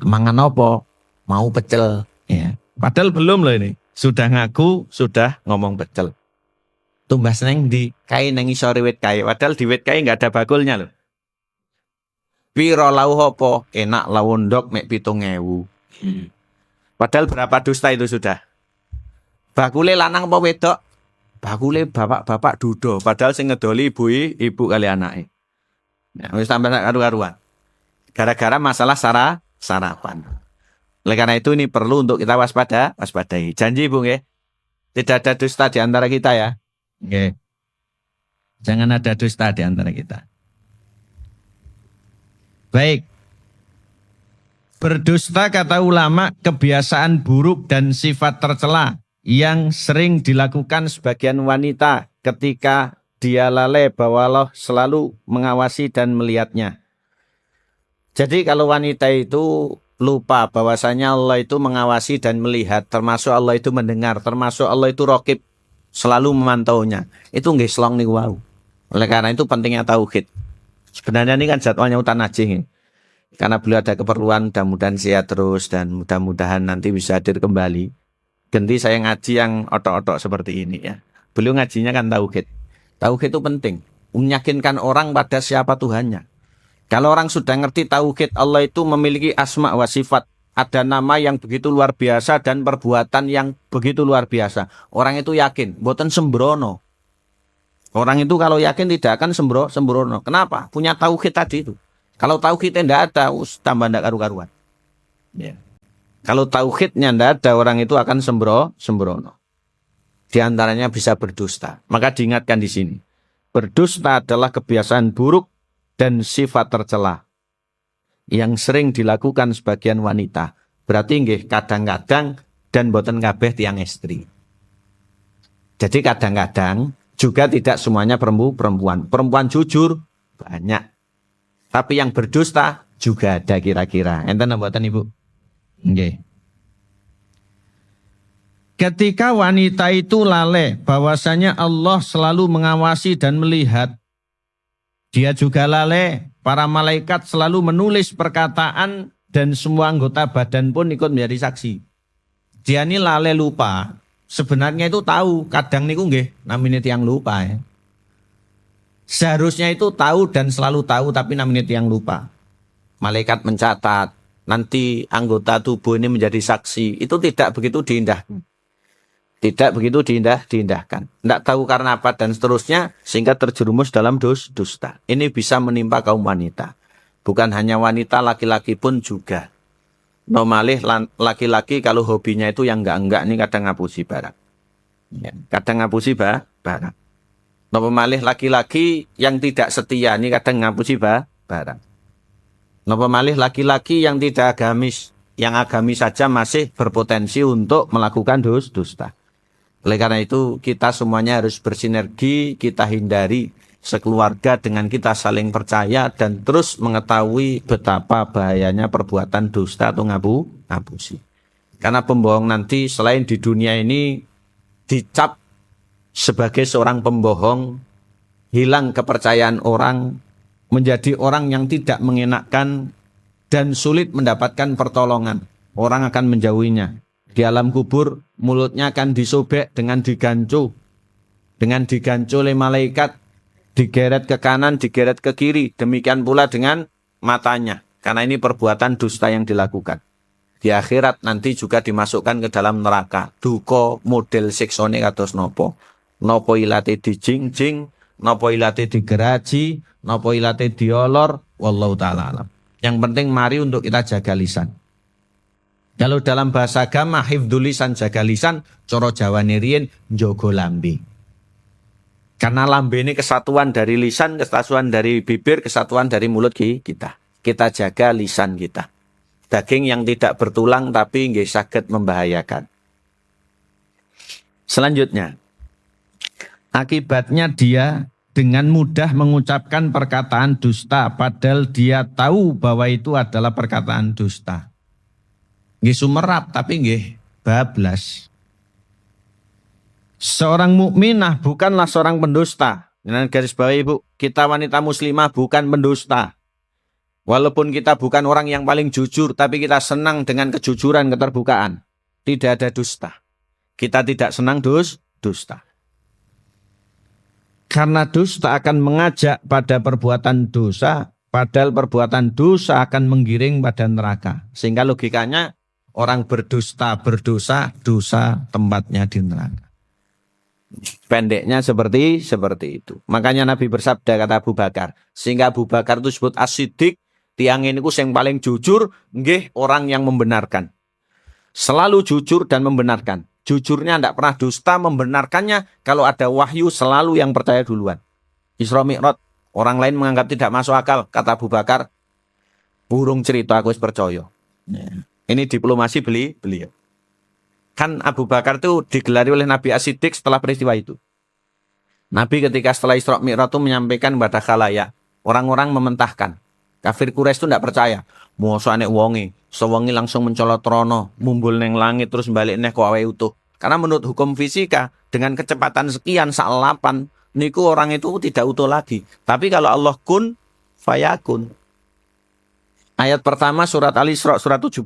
Speaker 2: Mangan apa? Mau pecel. Ya. Padahal belum loh ini. Sudah ngaku, sudah ngomong pecel. Tumbas neng di kai neng isore wit kai. Padahal di wit kai nggak ada bakulnya loh. Piro lau hopo enak lawondok mek 7.000. Padahal berapa dusta itu sudah. Bakule lanang apa wedok? Bakule bapak-bapak dudo. Padahal sing ngedoli ibu kali anake. Ya, wis tambah karu-karuan. Gara-gara masalah sarapan. Oleh karena itu ini perlu untuk kita waspadai. Janji Bung ya. Tidak ada dusta di antara kita ya. Oke. Jangan ada dusta di antara kita. Baik. Berdusta kata ulama kebiasaan buruk dan sifat tercela yang sering dilakukan sebagian wanita ketika dia lalai bahwa Allah selalu mengawasi dan melihatnya. Jadi kalau wanita itu lupa bahwasanya Allah itu mengawasi dan melihat, termasuk Allah itu mendengar, termasuk Allah itu raqib, selalu memantaunya. Itu nggih selong niku wau. Oleh karena itu pentingnya tauhid. Sebenarnya ini kan jadwalnya Utan Ajih. Karena beliau ada keperluan, mudah-mudahan sehat terus dan mudah-mudahan nanti bisa hadir kembali. Ganti saya ngaji yang otok-otok seperti ini ya. Beliau ngajinya kan tauhid. Tauhid itu penting. Meyakinkan orang pada siapa Tuhannya. Kalau orang sudah ngerti tauhid, Allah itu memiliki asma wa sifat. Ada nama yang begitu luar biasa dan perbuatan yang begitu luar biasa. Orang itu yakin, boten sembrono. Orang itu kalau yakin tidak akan sembrono. Kenapa? Punya tauhid tadi itu. Kalau tauhidnya tidak ada, tambah tidak karu-karuan. Ya. Kalau tauhidnya tidak ada, orang itu akan sembrono. Di antaranya bisa berdusta. Maka diingatkan di sini. Berdusta adalah kebiasaan buruk dan sifat tercela yang sering dilakukan sebagian wanita. Berarti nggih kadang-kadang dan boten kabeh tiang istri. Jadi kadang-kadang juga tidak semuanya perempuan. Perempuan jujur banyak. Tapi yang berdusta juga ada kira-kira. Enten mboten Ibu? Nggih. Ketika wanita itu lalai bahwasanya Allah selalu mengawasi dan melihat, dia juga lalai, para malaikat selalu menulis perkataan dan semua anggota badan pun ikut menjadi saksi. Dia ini lalai lupa. Sebenarnya itu tahu, kadang niku nggih namine tiyang lupa ya. Seharusnya itu tahu dan selalu tahu, tapi namanya yang lupa. Malaikat mencatat, nanti anggota tubuh ini menjadi saksi. Itu tidak begitu diindahkan. Tidak begitu diindahkan. Tidak tahu karena apa dan seterusnya, sehingga terjerumus dalam dusta. Ini bisa menimpa kaum wanita. Bukan hanya wanita, laki-laki pun juga. Normalih laki-laki kalau hobinya itu yang enggak ini kadang ngapusi barang. Ya, kadang ngapusi barang. Napa malih laki-laki yang tidak setia ini kadang ngapusi barang. Napa malih laki-laki yang tidak agamis, yang agamis saja masih berpotensi untuk melakukan dusta. Oleh karena itu kita semuanya harus bersinergi, kita hindari sekeluarga dengan kita saling percaya dan terus mengetahui betapa bahayanya perbuatan dusta atau ngapusi. Karena pembohong nanti selain di dunia ini dicap sebagai seorang pembohong, hilang kepercayaan orang, menjadi orang yang tidak mengenakkan dan sulit mendapatkan pertolongan. Orang akan menjauhinya. Di alam kubur, mulutnya akan disobek dengan digancu. Dengan digancu oleh malaikat, digeret ke kanan, digeret ke kiri. Demikian pula dengan matanya. Karena ini perbuatan dusta yang dilakukan. Di akhirat nanti juga dimasukkan ke dalam neraka. Duka model siksone kados nopo. Nopo ilate dijingjing, nopo ilate digeraji, nopo ilate diolor, wallahu ta'ala alam. Yang penting mari untuk kita jaga lisan. Kalau dalam bahasa agama hifdzul lisan, jaga lisan, cara Jawane riyen njaga lambe. Karena lambe ini kesatuan dari lisan, kesatuan dari bibir, kesatuan dari mulut kita. Kita jaga lisan kita. Daging yang tidak bertulang tapi nggih saged membahayakan. Selanjutnya, akibatnya dia dengan mudah mengucapkan perkataan dusta padahal dia tahu bahwa itu adalah perkataan dusta. Nggih sumerap tapi nggih bablas. Seorang mukminah bukanlah seorang pendusta. Dengan garis bawah Ibu, kita wanita muslimah bukan pendusta. Walaupun kita bukan orang yang paling jujur, tapi kita senang dengan kejujuran, keterbukaan. Tidak ada dusta. Kita tidak senang dusta. Karena dusta akan mengajak pada perbuatan dosa, padahal perbuatan dosa akan menggiring pada neraka. Sehingga logikanya orang berdusta, dosa tempatnya di neraka. Pendeknya seperti itu. Makanya Nabi bersabda, kata Abu Bakar, sehingga Abu Bakar itu disebut as-siddiq, tiang ini yang paling jujur, nggih orang yang membenarkan. Selalu jujur dan membenarkan. Jujurnya tidak pernah dusta, membenarkannya kalau ada wahyu selalu yang percaya duluan. Isra Mi'raj, orang lain menganggap tidak masuk akal, kata Abu Bakar, burung cerita aku percaya. Ini diplomasi beliau. Kan Abu Bakar itu digelari oleh Nabi As-Siddiq setelah peristiwa itu. Nabi ketika setelah Isra Mi'raj itu menyampaikan kepada khalayak, orang-orang mementahkan. Kafir Quraisy itu tidak percaya. Mosok anek wonge, sewengi langsung mencolot rono, mumbul neng langit terus balik neh kok awe utuh. Karena menurut hukum fisika dengan kecepatan sekian sak-lapan niku orang itu tidak utuh lagi. Tapi kalau Allah kun fayakun. Ayat pertama surat Al-Isra surat 17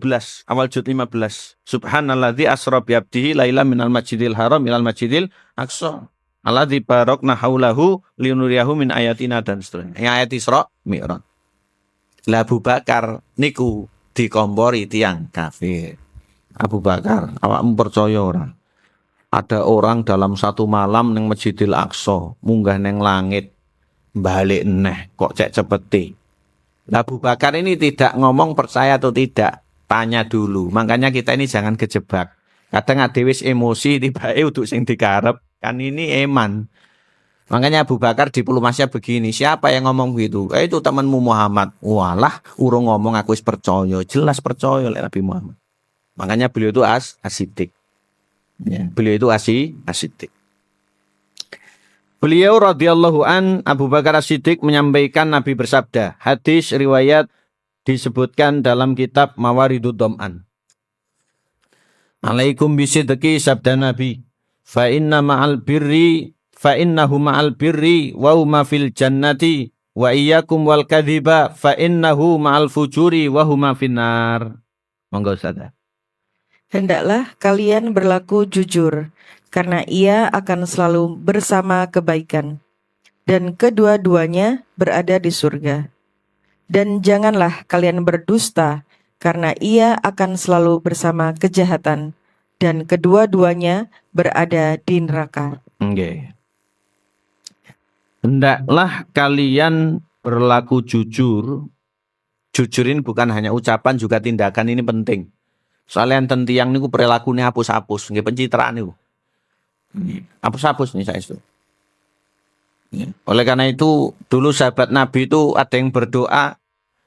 Speaker 2: awal juz 15. Subhanalladzi asra bi 'abdihi lailan minal masjidil haram ilal masjidil aqsa. Alladzi barakna haulahu linuriyahu min ayatina dan seterusnya. Yang ayat Isra Mi'raj. Lah Abu Bakar niku dikompori tiang kafir. Abu Bakar, awakmu percaya ora? Ada orang dalam satu malam neng Masjidil Aqsa, munggah neng langit, balik neh kok cek cepeti. Abu Bakar ini tidak ngomong percaya atau tidak, tanya dulu. Makanya kita ini jangan kejebak. Kadang adewis emosi tiba-tiba untuk sing dikarep, kan ini eman. Makanya Abu Bakar diplomasnya begini, siapa yang ngomong gitu? Itu temanmu Muhammad. Walah, urung ngomong aku wis percaya, jelas percaya oleh Nabi Muhammad. Makanya beliau itu as-siddiq. Ya, beliau itu as-siddiq. Beliau radhiyallahu an Abu Bakar As-Siddiq menyampaikan Nabi bersabda, hadis riwayat disebutkan dalam kitab Mawaridud Dham'an. Alaikum bisidqi sabda Nabi, fa innahu ma'al birri wa huma fil jannati wa iyyakum wal kadhiba fa innahu ma'al fujuri wa huma finnar. Monggo Ustaz.
Speaker 3: Hendaklah kalian berlaku jujur, karena ia akan selalu bersama kebaikan, dan kedua-duanya berada di surga. Dan janganlah kalian berdusta, karena ia akan selalu bersama kejahatan, dan kedua-duanya berada di neraka.
Speaker 2: Okay. Hendaklah kalian berlaku jujur. Jujurin bukan hanya ucapan, juga tindakan ini penting. Soalnya enten tiyang niku perilakunya hapus-hapus, nggih pencitraan niku. Hapus-hapus nih saya itu. Oleh karena itu dulu sahabat Nabi itu ada yang berdoa,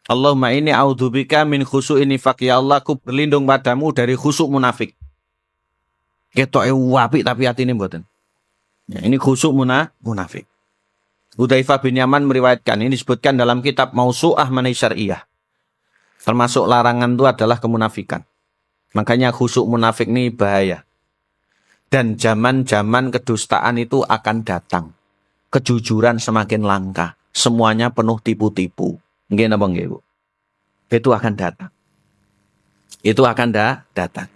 Speaker 2: Allahumma inni a'udzubika min khusu'in nifaq, ya Allah aku berlindung padamu dari khusuk munafik. Ketoke apik tapi atine mboten. Ya, ini khusuk munafik. Hudzaifah bin Yaman meriwayatkan, ini disebutkan dalam kitab Mausu'ah Manai Syar'iyah. Termasuk larangan itu adalah kemunafikan. Makanya khusuk munafik ini bahaya. Dan zaman-zaman kedustaan itu akan datang. Kejujuran semakin langka. Semuanya penuh tipu-tipu. Nggih napa nggih, Bu? Itu akan datang. Itu akan datang.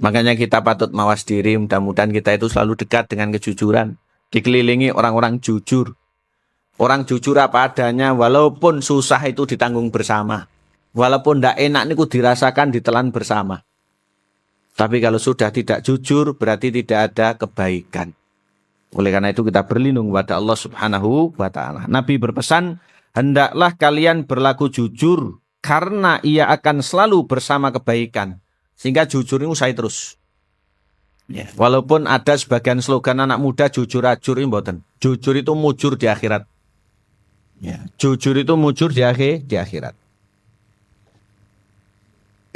Speaker 2: Makanya kita patut mawas diri. Mudah-mudahan kita itu selalu dekat dengan kejujuran. Dikelilingi orang-orang jujur. Orang jujur apa adanya, walaupun susah itu ditanggung bersama. Walaupun tidak enak niku dirasakan ditelan bersama. Tapi kalau sudah tidak jujur, berarti tidak ada kebaikan. Oleh karena itu kita berlindung kepada Allah Subhanahu wa ta'ala. Nabi berpesan, hendaklah kalian berlaku jujur, karena ia akan selalu bersama kebaikan. Sehingga jujur ini usai terus. Ya. Walaupun ada sebagian slogan anak muda jujur ajur ini mboten. Jujur itu mujur di akhirat. Ya. Jujur itu mujur di akhirat.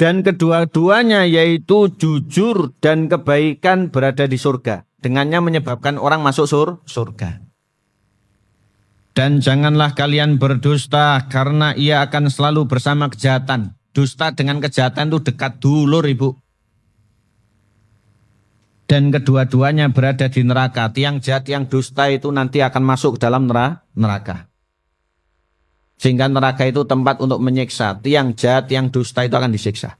Speaker 2: Dan kedua-duanya yaitu jujur dan kebaikan berada di surga. Dengannya menyebabkan orang masuk surga. Dan janganlah kalian berdusta karena ia akan selalu bersama kejahatan. Dusta dengan kejahatan itu dekat dulur, Ibu. Dan kedua-duanya berada di neraka. Tiang jahat, tiang dusta itu nanti akan masuk ke dalam neraka. Sehingga neraka itu tempat untuk menyiksa. Tiang jahat, tiang dusta itu akan disiksa.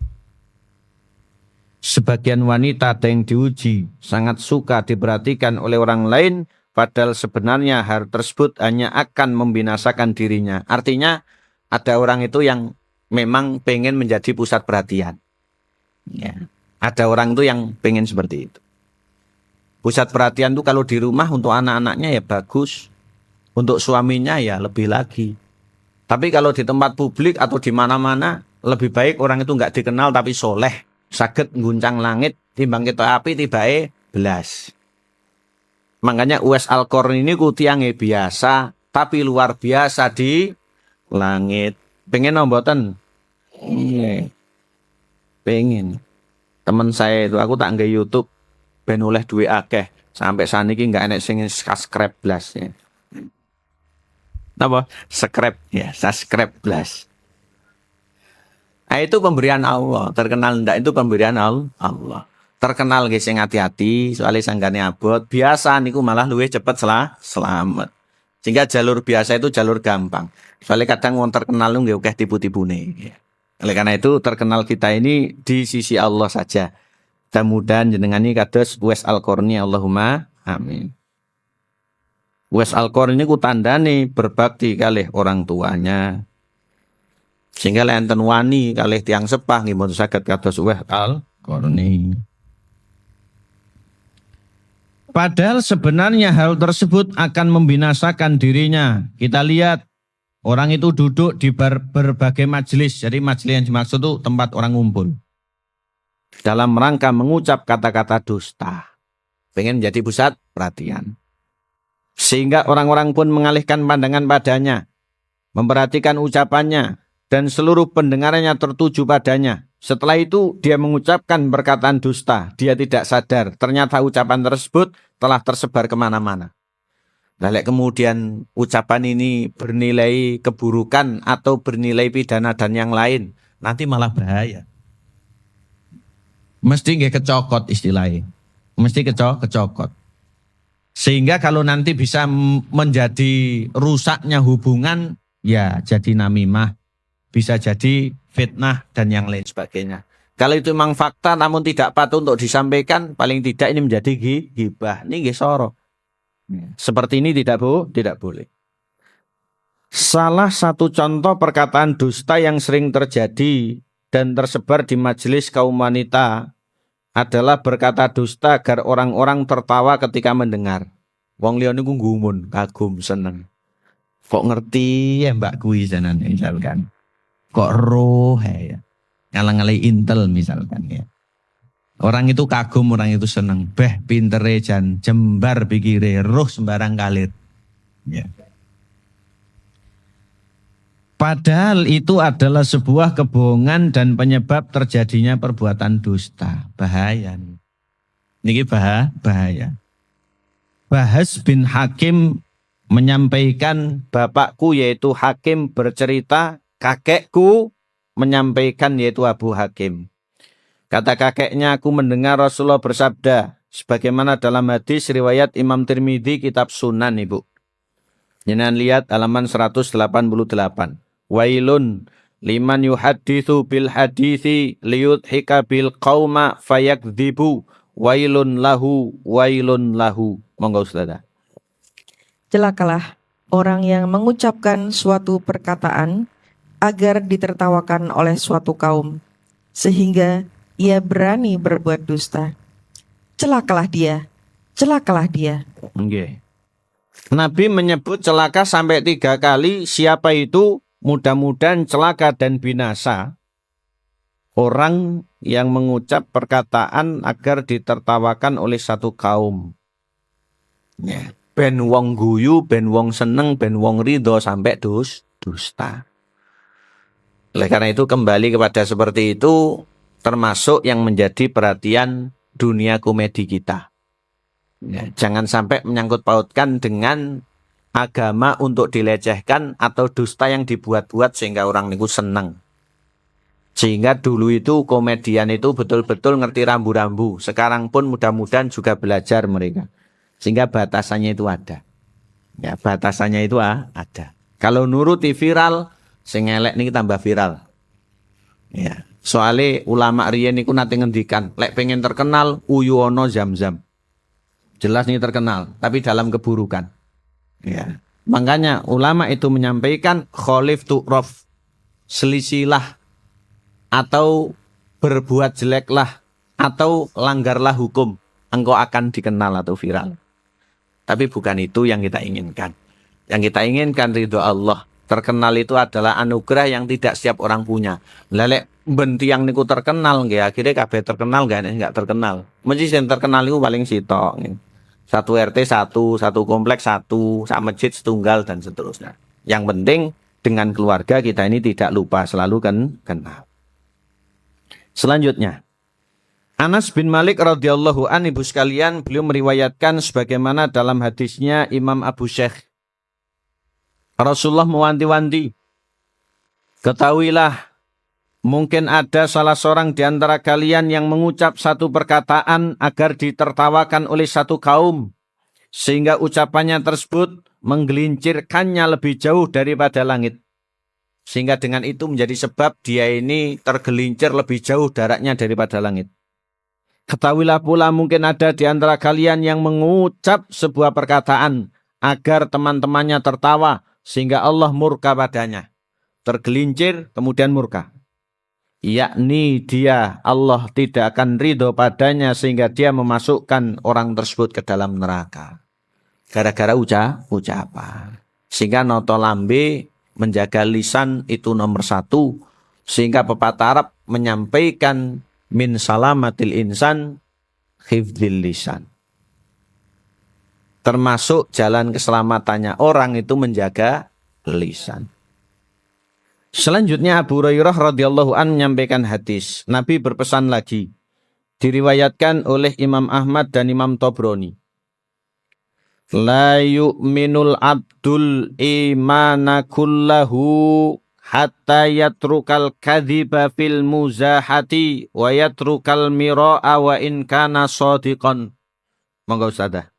Speaker 2: Sebagian wanita ada yang diuji, sangat suka diperhatikan oleh orang lain, padahal sebenarnya hal tersebut hanya akan membinasakan dirinya. Artinya ada orang itu yang memang pengen menjadi pusat perhatian. Ya. Ada orang itu yang pengen seperti itu. Pusat perhatian itu kalau di rumah untuk anak-anaknya ya bagus. Untuk suaminya ya lebih lagi. Tapi kalau di tempat publik atau di mana-mana, lebih baik orang itu nggak dikenal tapi soleh. Saged ngguncang langit, timbang kita api tibae belas. Makanya Uwais Al-Qarni ini tiange biasa, tapi luar biasa di langit. Pengen mboten? Pengen. Temen saya itu, aku tak nggak YouTube, ben oleh duwe akeh. Sampai saniki nggak enek sing subscribe blas ya. Apa? Subscribe ya, subscribe blas. Nah, itu pemberian Allah. Terkenal ndak itu pemberian Allah. Terkenal guys yang hati-hati soalnya sanggane abot. Biasa niku malah luwih cepet selamat. Sehingga jalur biasa itu jalur gampang. Soalnya kadang wong terkenal lu nggih akeh tipu-tipune. Oleh karena itu terkenal kita ini di sisi Allah saja. Mudah-mudahan jenengan ini kados Uwais Al-Qarni, Allahumma amin. Uwais Al-Qarni niku tandane berbakti kalih orang tuanya. Sehingga enten wani kalih tiang sepah nggih mboten saged kados Uwais Al-Qarni. Padahal sebenarnya hal tersebut akan membinasakan dirinya. Kita lihat orang itu duduk di berbagai majelis. Jadi majelis yang dimaksud itu tempat orang ngumpul. Dalam rangka mengucap kata-kata dusta. Pengen menjadi pusat perhatian. Sehingga orang-orang pun mengalihkan pandangan padanya. Memperhatikan ucapannya. Dan seluruh pendengarannya tertuju padanya. Setelah itu dia mengucapkan perkataan dusta. Dia tidak sadar. Ternyata ucapan tersebut telah tersebar kemana-mana. Lalu kemudian ucapan ini bernilai keburukan atau bernilai pidana dan yang lain. Nanti malah bahaya. Mesti nggak kecokot istilahnya. Mesti kecokot. Sehingga kalau nanti bisa menjadi rusaknya hubungan, ya jadi namimah. Bisa jadi fitnah dan yang lain sebagainya. Kalau itu memang fakta namun tidak patut untuk disampaikan, paling tidak ini menjadi ghibah. Ini nggih soro. Seperti ini tidak boleh. Salah satu contoh perkataan dusta yang sering terjadi dan tersebar di majelis kaum wanita adalah berkata dusta agar orang-orang tertawa ketika mendengar. Wong liya niku gumun, kagum, seneng. Kok ngerti ya Mbak kuwi janan misalkan. Kok roh ya. Ngalang-ngalai intel misalkan ya. Orang itu kagum, orang itu seneng. Beh pintere jan jembar pikire, roh sembarang kalir. Ya. Padahal itu adalah sebuah kebohongan dan penyebab terjadinya perbuatan dusta. Bahaya. Niki bahaya. Bahas bin Hakim menyampaikan, bapakku yaitu Hakim bercerita, kakekku menyampaikan yaitu Abu Hakim. Kata kakeknya, aku mendengar Rasulullah bersabda, sebagaimana dalam hadis riwayat Imam Tirmidzi kitab Sunan, Ibu. Jangan lihat halaman 188. Wailun liman yuhadithu bil hadithi liyudhika bil qauma fayakdzibu. Wailun lahu. Monggo Ustazah.
Speaker 3: Celakalah orang yang mengucapkan suatu perkataan agar ditertawakan oleh suatu kaum, sehingga ia berani berbuat dusta. Celakalah dia.
Speaker 2: Okay. Nabi menyebut celaka sampai 3 kali. Siapa itu? Mudah-mudahan celaka dan binasa. orang yang mengucap perkataan agar ditertawakan oleh satu kaum. Ya. Ben wong guyu, ben wong seneng, ben wong ridho sampai dusta. Oleh karena itu kembali kepada seperti itu termasuk yang menjadi perhatian dunia komedi kita. Ya, jangan sampai menyangkut pautkan dengan agama untuk dilecehkan atau dusta yang dibuat-buat sehingga orang niku seneng. Sehingga dulu itu komedian itu betul-betul ngerti rambu-rambu. Sekarang pun mudah-mudahan juga belajar mereka. Sehingga batasannya itu ada. Ya, batasannya itu ada. Kalau nuruti viral, sing elek niki tambah viral. Ya, soalnya ulama riyen niku nate ngendikan, lek pengen terkenal uyuwono Zam-Zam. Jelas nih terkenal, tapi dalam keburukan. Ya. Makanya ulama itu menyampaikan kholif tu'raf. Selisilah atau berbuat jeleklah atau langgarlah hukum, engkau akan dikenal atau viral. Tapi bukan itu yang kita inginkan. Yang kita inginkan ridho Allah. Terkenal itu adalah anugerah yang tidak setiap orang punya. Lelek bentiang niku terkenal nggih, akhirnya kabeh terkenal enggak terkenal. Mesti sing terkenal niku paling sitok. Satu RT satu kompleks satu, sak masjid setunggal dan seterusnya. Yang penting dengan keluarga kita ini tidak lupa selalu kenal. Selanjutnya, Anas bin Malik radhiyallahu an, ibu sekalian, beliau meriwayatkan sebagaimana dalam hadisnya Imam Abu Syekh. Rasulullah mewanti-wanti, ketahuilah, mungkin ada salah seorang di antara kalian yang mengucap satu perkataan agar ditertawakan oleh satu kaum, sehingga ucapannya tersebut menggelincirkannya lebih jauh daripada langit. Sehingga dengan itu menjadi sebab dia ini tergelincir lebih jauh daratnya daripada langit. Ketahuilah pula mungkin ada di antara kalian yang mengucap sebuah perkataan agar teman-temannya tertawa sehingga Allah murka padanya. Tergelincir kemudian murka. Yakni dia, Allah tidak akan ridho padanya sehingga dia memasukkan orang tersebut ke dalam neraka. Gara-gara ucapan. Sehingga noto lambe menjaga lisan itu nomor satu. Sehingga pepatah Arab menyampaikan min salamatil insan hifdzil lisan. Termasuk jalan keselamatannya orang itu menjaga lisan. Selanjutnya Abu Hurairah radhiyallahu an menyampaikan hadis. Nabi berpesan lagi. Diriwayatkan oleh Imam Ahmad dan Imam Tobroni. La yu'minul abdul imana kullahu hatta yatrukal kadhiba fil muzahati wa yatrukal mira'a wa in kana shadiqan. Monggo Ustazah.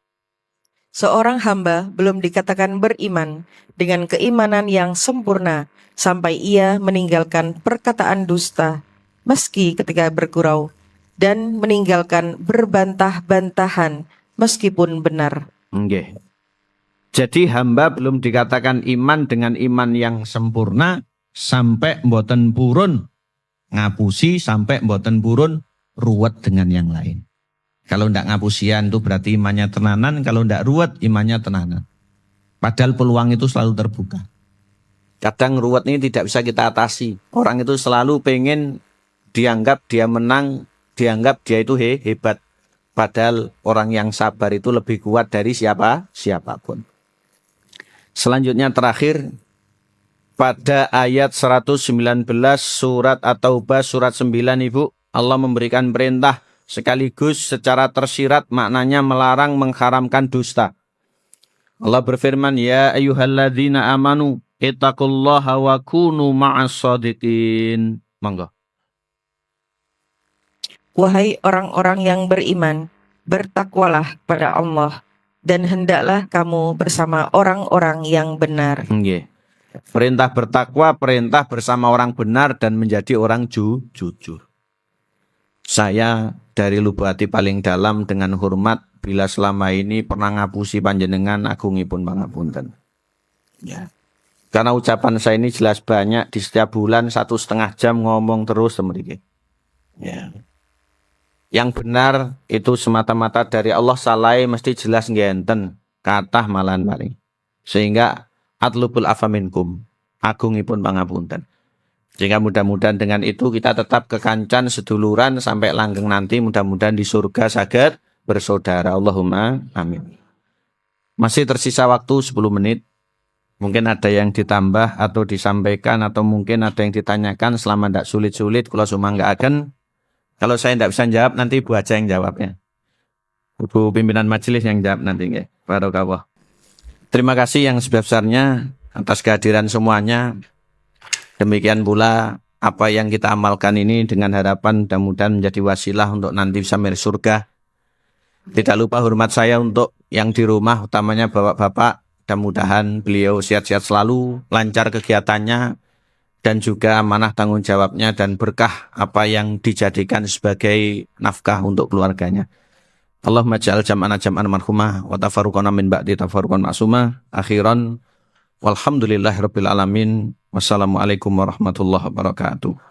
Speaker 3: Seorang hamba belum dikatakan beriman dengan keimanan yang sempurna sampai ia meninggalkan perkataan dusta, meski ketika bergurau, dan meninggalkan berbantah-bantahan meskipun benar.
Speaker 2: Nggih. Jadi hamba belum dikatakan iman dengan iman yang sempurna sampai mboten purun ngapusi, sampai mboten purun ruwet dengan yang lain. Kalau ndak ngapusian itu berarti imannya tenanan, kalau ndak ruwet imannya tenanan. Padahal peluang itu selalu terbuka. Kadang ruwet ini tidak bisa kita atasi. Orang itu selalu pengen dianggap dia menang, dianggap dia itu hebat. Padahal orang yang sabar itu lebih kuat dari siapapun. Selanjutnya terakhir, pada ayat 119 surat At-Taubah surat 9 Ibu, Allah memberikan perintah sekaligus secara tersirat maknanya melarang mengharamkan dusta. Allah berfirman, ya ayyuhalladzina amanu ittaqullaha wa kunu ma'as shadiqin. Monggo.
Speaker 3: Wahai orang-orang yang beriman, bertakwalah pada Allah, dan hendaklah kamu bersama orang-orang yang benar.
Speaker 2: Nggih. Perintah bertakwa, perintah bersama orang benar dan menjadi orang jujur. Saya dari lubuk hati paling dalam dengan hormat bila selama ini pernah ngapusi panjenengan agungipun pangapunten. Ya. Karena ucapan saya ini jelas banyak di setiap bulan 1,5 jam ngomong terus semeriki. Ya. Yang benar itu semata-mata dari Allah, salai mesti jelas ngenten, kathah malahan paling. Sehingga atlubul afa minkum, agungipun pangapunten. Sehingga mudah-mudahan dengan itu kita tetap kekancan seduluran sampai langgeng nanti, mudah-mudahan di surga saged bersaudara. Allahumma amin. Masih tersisa waktu 10 menit. Mungkin ada yang ditambah atau disampaikan atau mungkin ada yang ditanyakan selama tidak sulit-sulit. Kalau sumanggaken, kalau saya tidak bisa jawab nanti Ibu aja yang jawabnya. Ibu pimpinan majelis yang jawab nanti nggih. Barakallah. Terima kasih yang sebesar-besarnya atas kehadiran semuanya. Demikian pula apa yang kita amalkan ini dengan harapan mudah-mudahan menjadi wasilah untuk nanti bisa masuk surga. Tidak lupa hormat saya untuk yang di rumah, utamanya bapak-bapak. Mudah-mudahan beliau sehat-sehat selalu, lancar kegiatannya, dan juga amanah tanggung jawabnya dan berkah apa yang dijadikan sebagai nafkah untuk keluarganya. Allahumma ja'al jam'ana jam'an marhumah wa tafarruqana min ba'di tafarruqan ma'sumah. Akhiran walhamdulillahirabbil alamin. Wassalamualaikum warahmatullahi wabarakatuh.